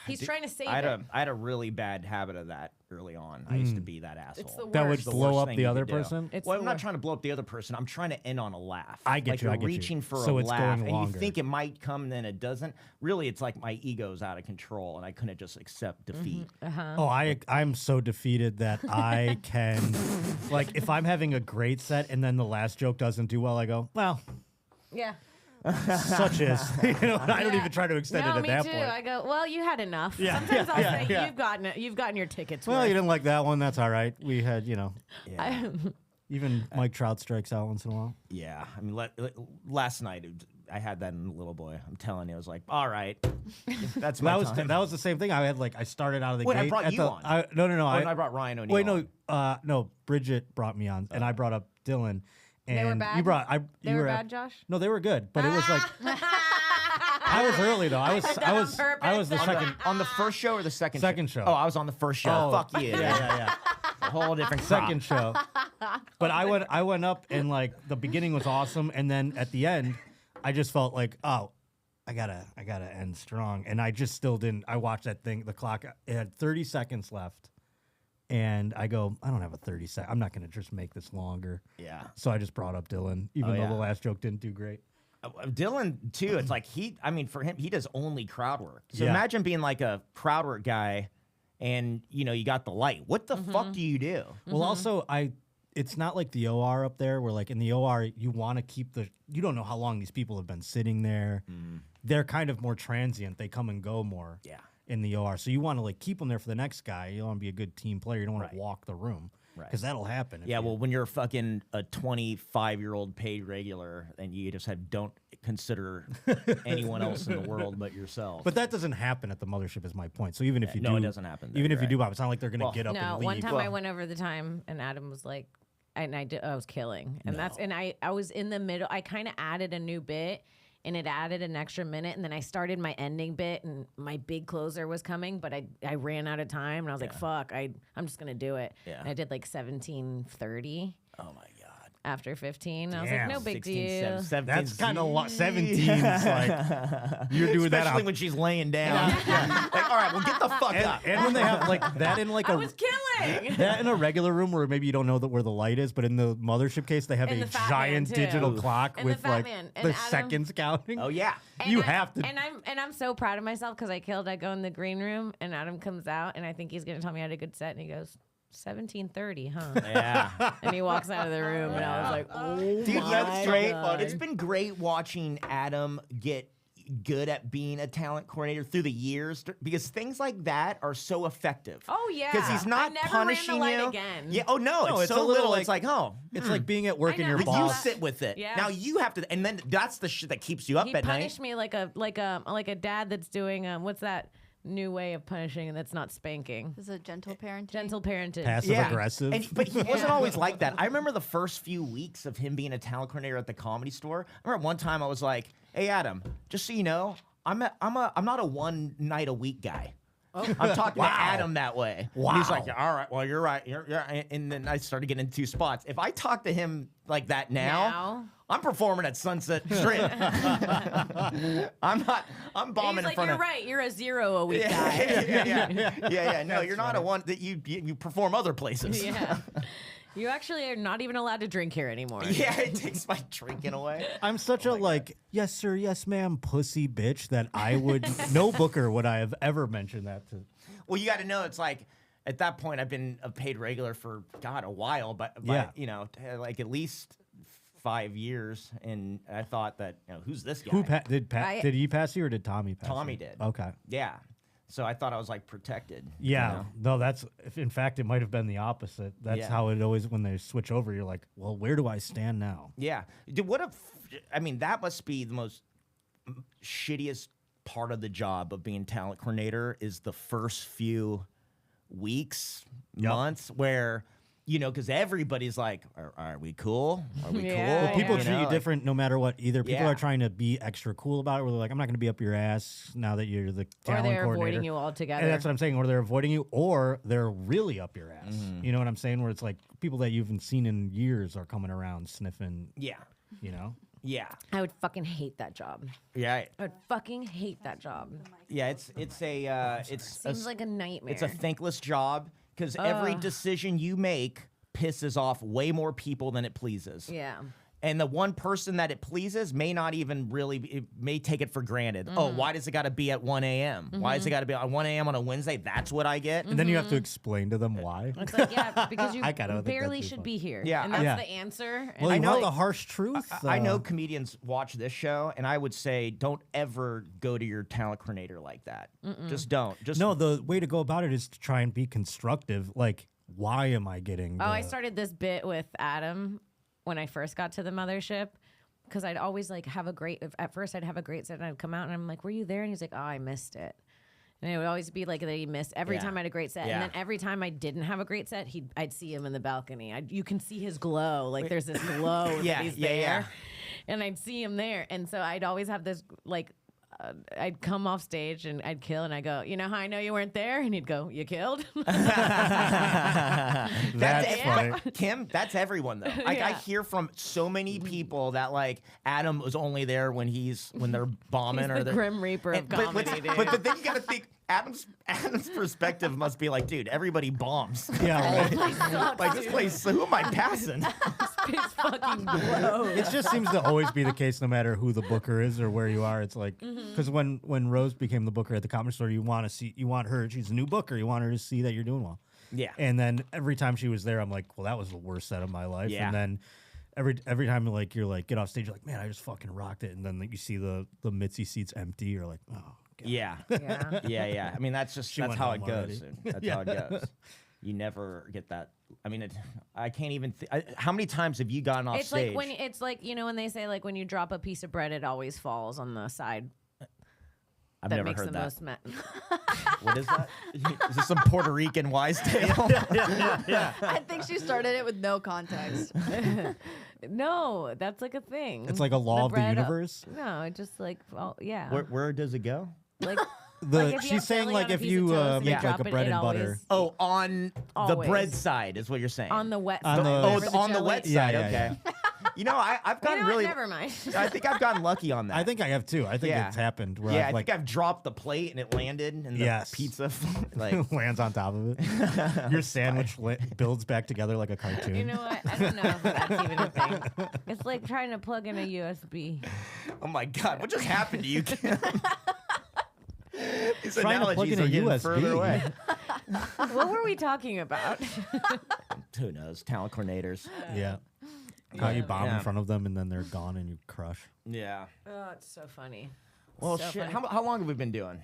He's trying to save I it. had a really bad habit of that early on. I used to be that asshole. It's the That would worst. the blow worst up thing the you other could do. person? It's Well, the I'm not worst. trying to blow up the other person. I'm trying to end on a laugh. I get like you, I You're get you. reaching for So a it's laugh, going and longer. you think it might come, and then it doesn't. Really, it's like my ego's out of control, and I couldn't just accept defeat. Oh, I'm so defeated that I can, like, if I'm having a great set and then the last joke doesn't do well, I go, well, Yeah. such is. I don't even try to extend No, it at me that too. point. I go, well, you had enough. Yeah, Sometimes I'll say, yeah. you've gotten your tickets. Well, worth. you didn't like that one. That's all right. We had, Yeah. even Mike Trout strikes out once in a while. Yeah, I mean, last night I had that in Little Boy. I'm telling you, I was like, all right, that's my time. That was the same thing. I had I started out of the Wait, I gate. brought at you the, on. No. I brought Ryan O'Neal. Wait, on. no. Bridget brought me on, and I brought up Dylan. And They were bad? You brought. They you were were bad, Josh? No, they were good, but it was like I was early though. I was the second. On the first show or the second? Second show. Oh, I was on the first show. Oh. Fuck you. Yeah. A whole different crop. Second show. But I went up and like the beginning was awesome, and then at the end, I just felt like, oh, I gotta end strong, and I just still didn't. I watched that thing, the clock. It had 30 seconds left, and I go, I don't have a 30 second. I'm not gonna just make this longer. Yeah. So I just brought up Dylan, even though yeah. the last joke didn't do great. Dylan too. It's like for him, he does only crowd work. So Yeah. imagine being like a crowd work guy, and you got the light. What the fuck do you do? Well, also it's not like the OR up there where like in the OR you want to keep you don't know how long these people have been sitting there. They're kind of more transient. They come and go more. Yeah. In the OR, so you want to like keep them there for the next guy. You want to be a good team player. You don't want Right. to walk the room, Right. Because that'll happen. if Yeah, you- well, when you're fucking a 25-year-old paid regular, and you just don't consider anyone else in the world but yourself. but that doesn't happen at the mothership. Is my point. So even if you no, do, it doesn't happen there, Even if you right. do, Bob, it's not like they're gonna Well, get up No, and leave. one time I Well- went over the time, and Adam was like, and I was killing, and I was in the middle. I kind of added a new bit, and it added an extra minute, and then I started my ending bit, and my big closer was coming, but I ran out of time, and I was like, fuck, I'm just gonna do it. Yeah. And I did like 17:30. Oh my god. after 15. I was like, Damn. no big 16, deal. 17, That's kind of 17's like you're doing that especially out. when she's laying down. Like, all right, well, get the fuck up. And when they have like that in like I a was killing. that in a regular room where maybe you don't know where the light is, but in the mothership case they have And a the Fat giant Man, too. digital clock And the with Fat like Man. the And Adam- seconds counting. Oh yeah. You have to. And I'm so proud of myself because I killed. I go in the green room and Adam comes out and I think he's gonna tell me I had a good set and he goes 17:30, huh? Yeah. And he walks out of the room and I was like, oh Dude, my that's great. God. It's been great watching Adam get good at being a talent coordinator through the years because things like that are so effective. Oh yeah, Because he's not I never punishing ran the light you. again. Yeah. Oh no, No, it's it's so a little little. like- It's like, oh, It's like being at work I and know, your but you boss. sit with it. Yeah. Now you have to, and then that's the shit that keeps you up He at night. punished me like a dad that's doing what's that new way of punishing that's not spanking? This is a gentle parenting. Gentle parenting. Passive aggressive. But he wasn't always like that. I remember the first few weeks of him being a talent coordinator at the Comedy Store. I remember one time I was like, "Hey Adam, just so you know, I'm not a one night a week guy. I'm talking to Adam that way." Wow. And he's like, "All right, well you're right." And then I started getting into 2 spots. If I talk to him like that now. I'm performing at Sunset Strip. I'm bombing He's in like, front you're of. right. You're a 0 a week guy. Yeah. No, you're not a one that you perform other places. Yeah. You actually are not even allowed to drink here anymore. Yeah, it takes my drinking away. I'm such a like yes sir, yes ma'am, pussy bitch that I would no booker would I have ever mentioned that to. Well, you got to know it's like at that point I've been a paid regular for a while, but Yeah. you know, like at least 5 years, and I thought that who's this guy? Who did I- did he pass you or did Tommy pass Tommy you? did. Okay. Yeah. So I thought I was like protected. Yeah, you know? no, that's in fact it might have been the opposite. That's Yeah. how it always when they switch over. You're like, well, where do I stand now? Yeah. Dude, what if? I mean, that must be the most shittiest part of the job of being talent coordinator is the first few weeks, months where. Because everybody's like, are we cool? Are we Yeah, cool? Well, people yeah. treat you different no matter what. Either people Yeah. are trying to be extra cool about it, or they're like, I'm not going to be up your ass now that you're the Or talent they're coordinator. avoiding you altogether. And that's what I'm saying. Or they're avoiding you, or they're really up your ass. You know what I'm saying? Where it's like people that you haven't seen in years are coming around sniffing. Yeah. You know? Yeah. I would fucking hate that job. Yeah. I would fucking hate that job. Yeah. It's Seems like a nightmare. It's a thankless job because every decision you make pisses off way more people than it pleases. yeah. And the one person that it pleases may not even really, it may take it for granted. Oh, why does it got to be at 1 a.m.? Why does it got to be at 1 a.m. on a Wednesday? That's what I get. And then you have to explain to them why. It's like, yeah, because you I kinda think barely that'd be should fun. be here. Yeah, And that's Yeah. the answer. Well, And you know- want the harsh truth? I know comedians watch this show, and I would say don't ever go to your talent coordinator like that. Just don't. Just No, the way to go about it is to try and be constructive. Like, why am I getting? I the- started this bit with Adam when I first got to the mothership because I'd always like have a great. At first, I'd have a great set, and I'd come out, and I'm like, "Were you there?" And he's like, "Oh, I missed it." And it would always be like that he missed every Yeah. time I had a great set, Yeah. and then every time I didn't have a great set, I'd see him in the balcony. You can see his glow, like there's this glow Yeah, that he's yeah, there, yeah. and I'd see him there, and so I'd always have this like. I'd come off stage and I'd kill, and I go, "You know how I know you weren't there?" And he'd go, "You killed." That's funny. Kim, that's everyone though. Like I Yeah. hear from so many people that like Adam was only there when they're bombing He's or the they're Grim Reaper of comedy, dude. but then you gotta think Adam's perspective must be like, dude, everybody bombs. Yeah, right. Like this place, who am I passing? His fucking glow. It just seems to always be the case, no matter who the booker is or where you are. It's like because when Rose became the booker at the Comedy Store, you want her. She's a new booker. You want her to see that you're doing well. Yeah. And then every time she was there, I'm like, well, that was the worst set of my life. Yeah. And then every time like you're like get off stage, you're like, man, I just fucking rocked it. And then like, you see the Mitzi seats empty. You're like, oh. God. Yeah. Yeah. Yeah. I mean, that's went how it home goes. already. That's how it goes. You never get that. I mean, I can't even. How many times have you gotten off It's stage? like when they say like when you drop a piece of bread, it always falls on the side. I've that never makes heard the that. most. What is that? Is this some Puerto Rican wise tale? I think she started it with no context. No, that's like a thing. It's like a law of the bread- universe. No, it just like yeah, Where does it go? like Like, if you she's have saying filling like on a if piece of you toast and you make like drop a it, bread it and butter. always- Oh, on the Always. bread side is what you're saying. on the wet On side. the- Oh, wherever it's the on the jelly- wet Yeah, side. yeah, Okay. You know, I've You gotten know what? really. Never mind. I think I've gotten lucky on that. I think I have too. I think Yeah. it's happened where Yeah, I I've like think I've dropped the plate and it landed and the Yes. pizza like. lands on top of it. Your sandwich builds back together like a cartoon. You know what? I don't know if that's even a thing. It's like trying to plug in a USB. Oh my God! What just happened to you, Kim? These Trying to plug analogies in a are getting USB. further away. What were we talking about? Who knows? Talent coordinators. Yeah. How you bomb Yeah. in front of them and then they're gone and you crush. Yeah. Oh, it's so funny. Well, So shit. funny. How long have we been doing?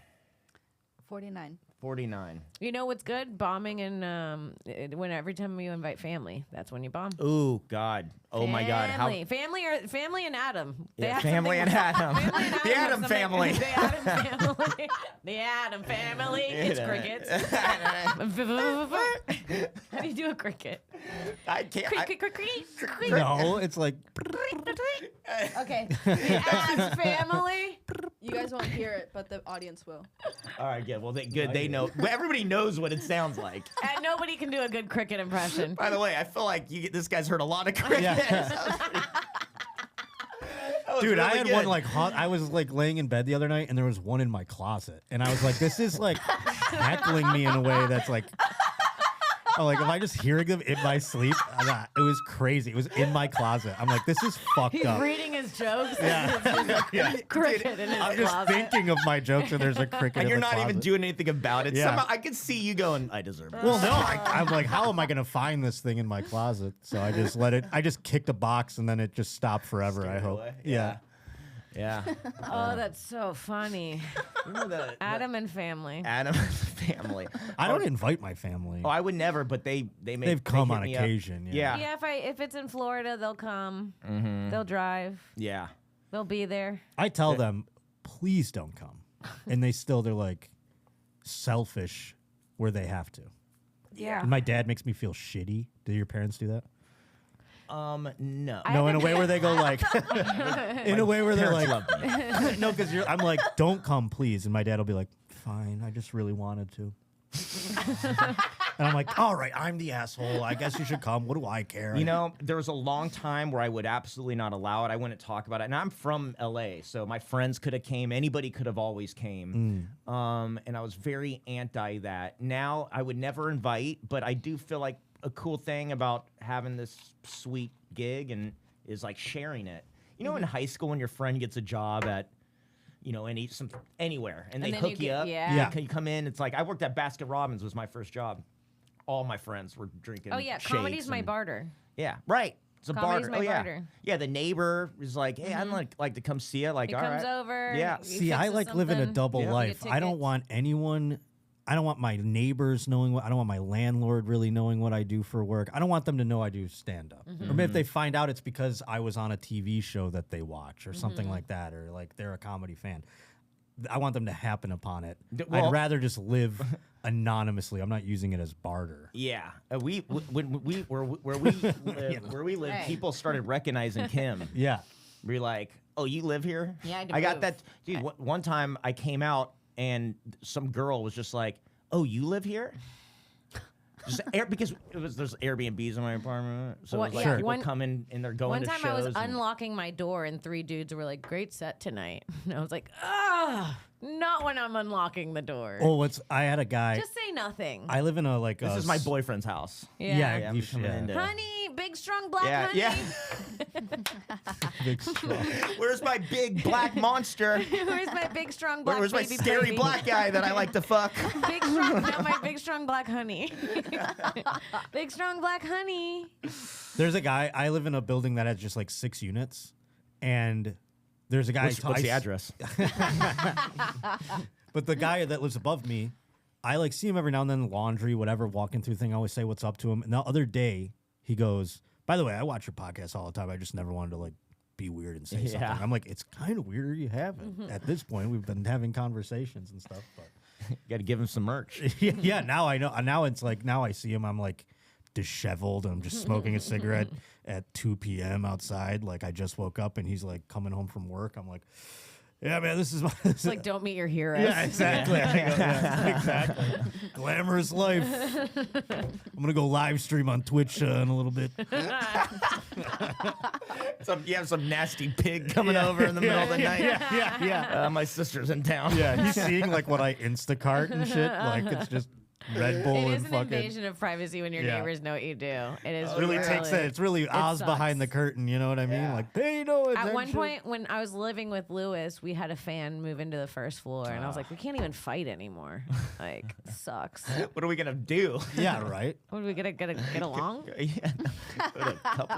49. 49. You know what's good? Bombing and when every time you invite family, that's when you bomb. Oh God. Oh my God. How? Family and Adam. They Yeah, have family and something- Adam. Family and The have Adam something- family. The Adam family. The Adam family. It's crickets. How do you do a cricket? I can't. Cricket, cricket. No, it's like Okay. The Adams family. You guys won't hear it, but the audience will. All right. Good. Well, good. They know. Well, everybody knows what it sounds like. And nobody can do a good cricket impression. By the way, I feel like this guy's heard a lot of crickets. Yeah. That was Dude, I really had good. one like I was like laying in bed the other night and there was one in my closet. And I was like, this is like heckling me in a way that's like like if I just hearing them in my sleep, it was crazy. It was in my closet. I'm like, this is fucked He's up. reading his jokes. Yeah. Yeah. Cricket in his I'm just closet. thinking of my jokes and there's a cricket And in you're the not even closet. doing anything about it. Yeah. Somehow I could see you going, I deserve it. Well, no, I'm like, how am I going to find this thing in my closet? So I just let it, I just kicked a box and then it just stopped forever, I Scared hope. away. Yeah. Yeah. Oh, that's so funny. Remember the Adam and family. Adam family. I don't invite my family. Oh, I would never, but they've come hit on me up. occasion. Yeah. Yeah, if it's in Florida, they'll come. Mm-hmm. They'll drive. Yeah. They'll be there. I tell them, please don't come. And they're like selfish where they have to. Yeah. And my dad makes me feel shitty. Do your parents do that? No. No, in a way where they go like, in a way where they're Parents like, love me. no, because I'm like, don't come, please. And my dad will be like, fine, I just really wanted to. And I'm like, all right, I'm the asshole. I guess you should come. What do I care? You know, there was a long time where I would absolutely not allow it. I wouldn't talk about it. And I'm from LA, so my friends could have came. Anybody could have always came. And I was very anti that. Now I would never invite, but I do feel like a cool thing about having this sweet gig and is like sharing it. You know, in high school when your friend gets a job at, you know, anywhere, and they then hook you up. yeah. You come in. It's like I worked at Baskin Robbins was my first job. All my friends were drinking. Oh yeah, shakes comedy's my and- barter. Yeah, right. It's a Comedy's barter. my Oh yeah, barter. yeah. The neighbor is like, hey, I'd like to come see you. Like, He all comes right. over. Yeah. he See, I fixes like living a something. double Yeah. life. You get I don't tickets. want anyone. I don't want my neighbors knowing what. I don't want my landlord really knowing what I do for work. I don't want them to know I do stand up. Or maybe if they find out, it's because I was on a TV show that they watch or something like that, or like they're a comedy fan. I want them to happen upon it. Well- I'd rather just live anonymously. I'm not using it as barter. Yeah, when we where we live, Hey. people started recognizing Kim. Yeah. We're like, oh, you live here? Yeah, I had to I got move. that, dude. One time I came out and some girl was just like, oh, you live here? Because there's Airbnbs in my apartment, so it What- was like yeah, people one- coming and they're going One to time shows. I was and- unlocking my door and 3 dudes were like, "Great set tonight." And I was like, "Ah, not when I'm unlocking the door. Oh, I had a guy. Just say nothing." I live in a like. This is my boyfriend's house. yeah. Yeah, I'm you coming should. into- Honey, big strong black Yeah, honey. yeah. Big straw. Where's my big black monster? Where's my big strong black Where's my baby scary baby? black guy that I like to fuck? Big strong, no, my big strong black honey. Big strong black honey. There's a guy. I live in a building that has just like 6 units, and there's a guy. What's the address? But the guy that lives above me, I like see him every now and then, laundry, whatever, walking through thing. I always say what's up to him. And the other day, he goes, "By the way, I watch your podcast all the time. I just never wanted to like be weird and say something." Yeah. I'm like, it's kind of weird you haven't. At this point, we've been having conversations and stuff, but. Got to give him some merch. Yeah, now I know. Now it's like, now I see him, I'm like disheveled. I'm just smoking a cigarette at 2 p.m. outside. Like I just woke up and he's like coming home from work. I'm like, Yeah, man, this is my. It's like, don't meet your heroes. Yeah, exactly. Exactly. Glamorous life. I'm gonna go live stream on Twitch in a little bit. You have some nasty pig coming over in the middle of the night. Yeah. My sister's in town. Yeah, he's seeing like what I Instacart and shit. Like it's just Red Bull It and is an fucking. invasion of privacy when your Yeah. neighbors know what you do. It is Really takes that. It's really Oz sucks. behind the curtain. You know what I mean? Yeah. Like pay no attention. At one point, when I was living with Lewis, we had a fan move into the first floor, and I was like, we can't even fight anymore. Like, sucks. What are we gonna do? Yeah, right. What are we gonna get along? Yeah.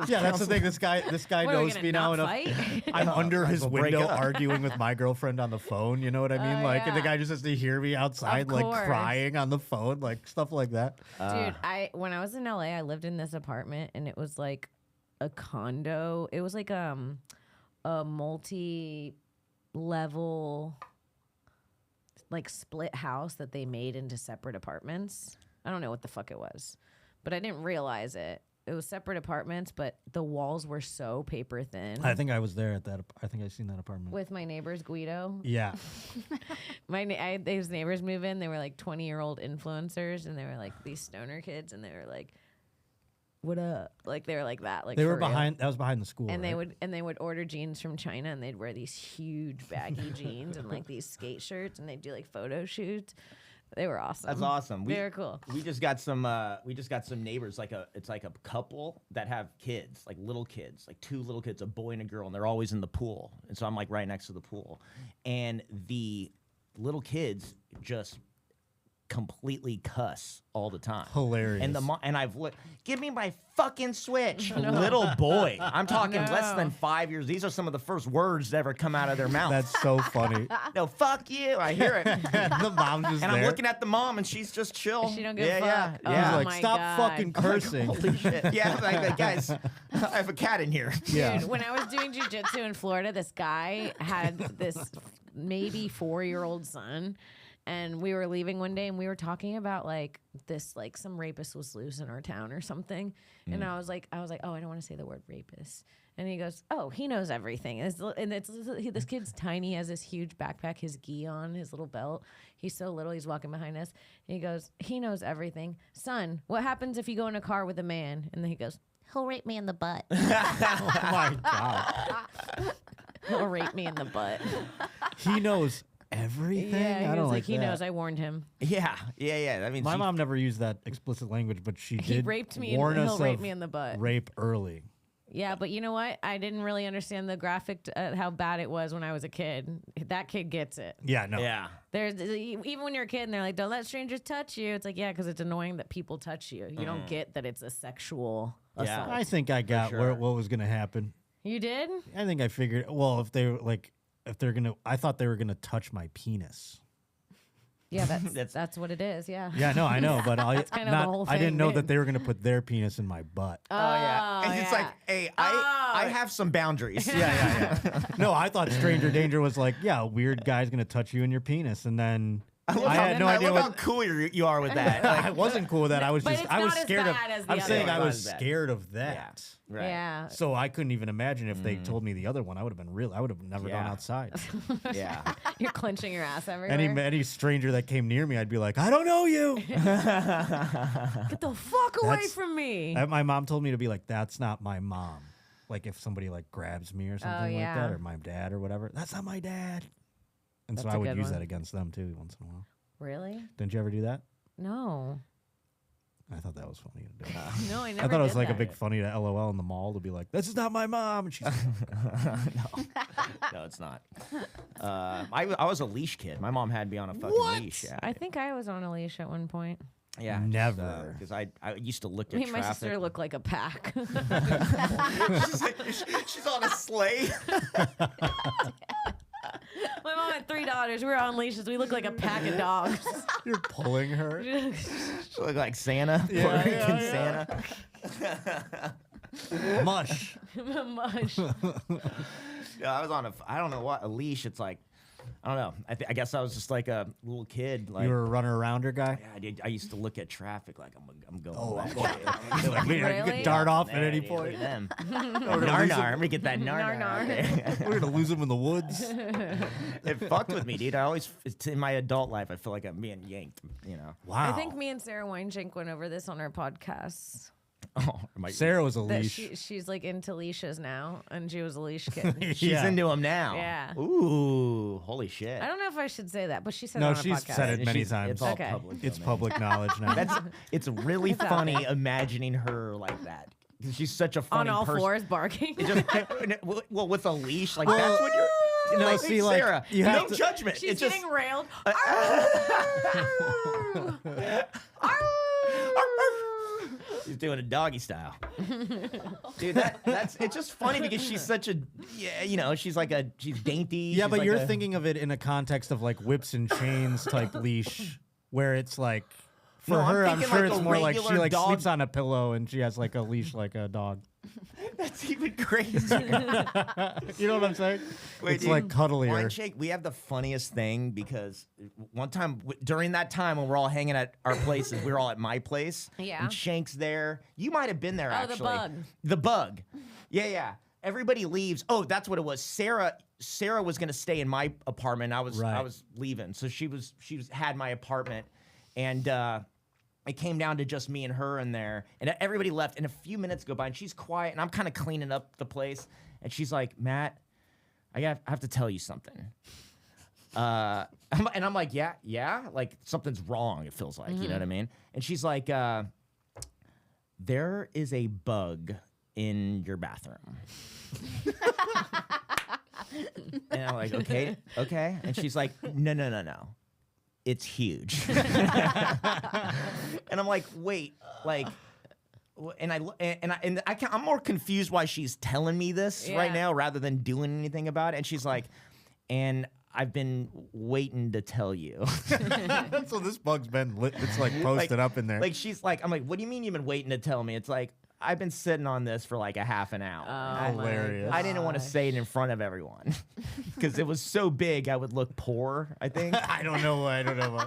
Yeah, that's the thing. This guy What, are we knows gonna me now not enough. fight? I'm under might as his well break window up. arguing with my girlfriend on the phone. You know what I mean? Oh, And the yeah. guy just has to hear me outside, like course. crying on the phone, like stuff like that. Dude, when I was in LA, I lived in this apartment, and it was like a condo. It was like a multi-level, like split house that they made into separate apartments. I don't know what the fuck it was, but I didn't realize it. It was separate apartments, but the walls were so paper thin. I think I was there at that. I think I seen that apartment. With my neighbors, Guido. Yeah. These neighbors move in. They were like 20-year-old influencers, and they were like these stoner kids, and they were like, "What up?" Like they were like that. Like They were for real. behind. That was behind the school. And right? they would order jeans from China, and they'd wear these huge baggy jeans and like these skate shirts, and they'd do like photo shoots. They were awesome. That's awesome. They were cool. We just got some neighbors. It's like a couple that have kids, like little kids, like two little kids, a boy and a girl, and they're always in the pool. And so I'm like right next to the pool, and the little kids just completely cuss all the time. Hilarious. And and I've looked, give me my fucking Switch. Little boy. I'm talking less than 5 years. These are some of the first words that ever come out of their mouth. That's so funny. No, fuck you. I hear it. The mom's just And there. I'm looking at the mom, and she's just chill. She don't give yeah, a fuck. Yeah, Oh, yeah. He's like, my stop God. fucking cursing. Holy shit. Yeah, like, guys, I have a cat in here. Yeah. Dude, when I was doing jujitsu in Florida, this guy had this maybe 4-year-old son. And we were leaving one day, and we were talking about like this, like some rapist was loose in our town or something. And I was like, oh, I don't want to say the word rapist. And he goes, oh, he knows everything. And this kid's tiny, he has this huge backpack, his gi on, his little belt. He's so little, he's walking behind us. And he goes, he knows everything. Son, what happens if you go in a car with a man? And then he goes, he'll rape me in the butt. Oh my god. He'll rape me in the butt. He knows everything. Yeah, he I was don't like, like he that. knows. I warned him. Yeah. I mean, My mom never used that explicit language, but she He did raped me warn and us he'll rape of me in the butt. rape early. Yeah, but you know what? I didn't really understand the graphic, how bad it was when I was a kid. That kid gets it. Yeah, no. Yeah. There's even when you're a kid and they're like, "Don't let strangers touch you." It's like, yeah, because it's annoying that people touch you. You don't get that it's a sexual Yeah. assault. I think I got sure. what was going to happen. You did? I think I figured. Well, if they're gonna, I thought they were gonna touch my penis. Yeah, that's what it is. Yeah. Yeah, no, I know, but kind of the whole I didn't thing, know dude. that they were gonna put their penis in my butt. Oh, yeah. And it's yeah. like, hey, I have some boundaries. Yeah. No, I thought stranger danger was like, yeah, a weird guy's gonna touch you in your penis, and then I had no idea I love how what. cool you are with that. I wasn't cool with that. I was But just, it's I was not as scared of. bad as the I'm other saying I one. was Not as bad. scared of that. Right. Yeah. So I couldn't even imagine if they told me the other one. I would have been real. I would have never gone Yeah. outside. Yeah. You're clenching your ass everywhere. Any stranger that came near me, I'd be like, I don't know you. Get the fuck away That's- from me. My mom told me to be like, that's not my mom. Like if somebody like grabs me or something like yeah. that, or my dad or whatever, that's not my dad. And so That's I a would good use one. that against them too once in a while. Really? Didn't you ever do that? No. I thought that was funny to do. No, I never I thought it was did like a that. big funny to LOL in the mall to be like, this is not my mom. And she's No, it's not. I was a leash kid. My mom had me on a fucking leash. Yeah. I think I was on a leash at one point. Yeah. Never. Because I used to look at Me and my traffic. sister look like a pack. she's on a sleigh. My mom had 3 daughters. We were on leashes. We look like a pack of dogs. You're pulling her. She looked like Santa. Yeah, Puerto yeah, Rican yeah. Santa. Mush. Mush. Yeah, I was on I don't know what, a leash. It's like, I don't know. I guess I was just like a little kid. Like, You were a runner arounder guy. yeah, I used to look at traffic like I'm going. Oh, I'm back. going. Like, you Really? could dart off at There, any dude, look point. at them. gonna Nar lose nar. him. I'm gonna get that nar nar. Nar, out nar. there. We're gonna lose him in the woods. It fucked with me, dude. I always, in my adult life, I feel like I'm being yanked. You know. Wow. I think me and Sarah Weinschenk went over this on our podcast. Oh, am I- Sarah was a That leash. she's like into leashes now, and she was a leash kid. She's Yeah. into him now. Yeah. Ooh, holy shit. I don't know if I should say that, but she said No, it on she's a podcast. said it many She's- times. It's all Okay. public. It's domain. public knowledge now. It's really It's out funny there. imagining her like that. 'Cause she's such a on funny all person. fours barking. Just, well, with a leash, like that's what you're. No, like, see, like, Sarah, you have no to- judgment. She's it's just. getting railed. She's doing a doggy style. Dude, that's it's just funny because she's such a she's she's dainty. Yeah, she's but like you're a- thinking of it in a context of like whips and chains type leash, where it's like for No, I'm her, I'm thinking sure like it's a more like she regular like dog. sleeps on a pillow and she has like a leash like a dog. That's even crazy. You know what I'm saying? Wait, It's dude, like cuddlier. Wine Shake, we have the funniest thing because one time during that time when we're all hanging at our places, we were all at my place. Yeah. And Shank's there. You might have been there Oh, the actually. bug. The bug. Yeah. Everybody leaves. Oh, that's what it was. Sarah was gonna stay in my apartment. I was Right. leaving. So she had my apartment, and it came down to just me and her in there, and everybody left. And a few minutes go by, and she's quiet, and I'm kind of cleaning up the place, and she's like, "Matt, I have to tell you something." And I'm like, yeah, like something's wrong. It feels like, you know what I mean? And she's like, there is a bug in your bathroom. And I'm like, okay. And she's like, no. It's huge. And I'm like, wait, like, I'm more confused why she's telling me this right Yeah. now rather than doing anything about it. And she's like, and I've been waiting to tell you. So this bug's been lit. It's like posted up in there. Like she's like, I'm like, what do you mean you've been waiting to tell me? It's like, I've been sitting on this for like a half an hour. Oh, my Hilarious. I didn't want to gosh. say it in front of everyone because it was so big I would look poor, I think. I don't know.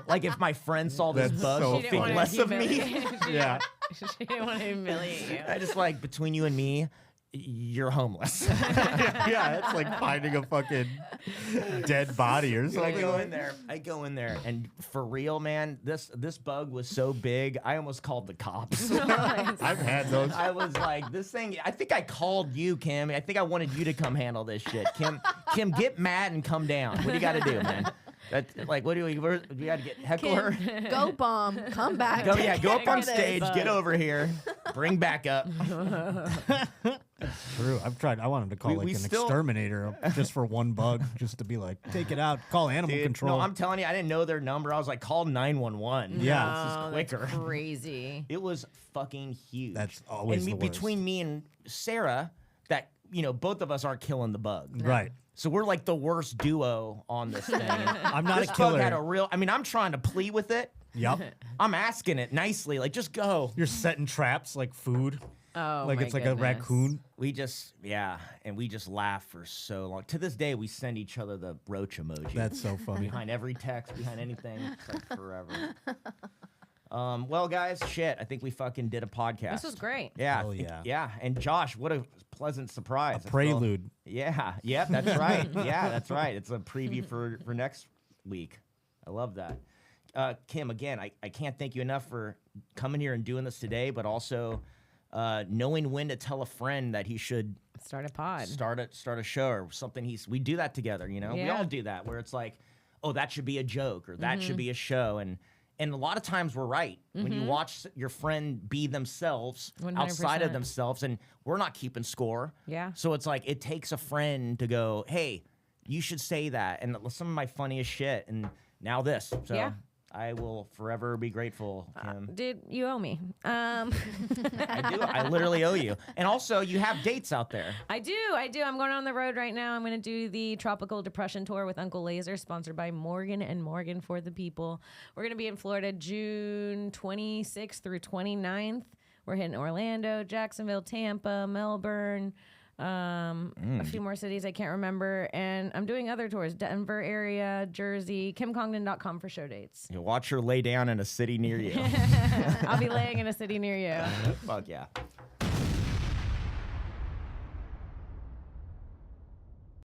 Like if my friend saw this That's bug, so she'd She think didn't less of me. humiliate- Yeah. She didn't want to humiliate you. I just like, between you and me, you're homeless. Yeah, it's like finding a fucking dead body or So I something. go in there, and for real, man, this bug was so big, I almost called the cops. I've had those. I was like, this thing. I think I called you, Kim. I think I wanted you to come handle this shit. Kim, get mad and come down. What do you got to do, man? That's like, what do we got to get heckler? Go bomb. Come back. Go Take up on care of this. stage. Get over here. Bring back up. True. I've tried. I wanted to call We- like we an still- exterminator just for one bug, just to be like, take it out, call animal Dude, control. no, I'm telling you, I didn't know their number. I was like, call 911. Yeah. This Oh, is that's quicker. crazy. It was fucking huge. That's always and the worst. between me and Sarah, that both of us aren't killing the bug. Right. So we're like the worst duo on this thing. I'm not this a bug killer. had a real. I mean, I'm trying to plea with it. Yep. I'm asking it nicely, like just go. You're setting traps like food. Oh, Like my it's like goodness. a raccoon. We just laugh for so long. To this day, we send each other the roach emoji. That's so funny. behind every text, behind anything. It's like forever. Well, guys, shit. I think we fucking did a podcast. This was great. Yeah. Hell yeah. Yeah. And Josh, what a pleasant surprise. I feel- Prelude. Yeah. Yep. That's right. Yeah, that's right. It's a preview for next week. I love that. Kim, again, I can't thank you enough for coming here and doing this today, but also knowing when to tell a friend that he should Start a pod. start a show or something. We do that together, We Yeah. all do that where it's like, oh, that should be a joke or that should be a show. And a lot of times we're right. When you watch your friend be themselves outside of 100%. themselves, and we're not keeping score. Yeah. So it's like it takes a friend to go, hey, you should say that. And some of my funniest shit. And now this. So Yeah. I will forever be grateful, Kim. Dude, you owe me. I do. I literally owe you. And also, you have dates out there. I do. I'm going on the road right now. I'm going to do the Tropical Depression Tour with Uncle Laser, sponsored by Morgan and Morgan for the People. We're going to be in Florida June 26th through 29th. We're hitting Orlando, Jacksonville, Tampa, Melbourne, A few more cities I can't remember. And I'm doing other tours. Denver area, Jersey, KimCongdon.com for show dates. You watch her lay down in a city near you. I'll be laying in a city near you. Fuck yeah.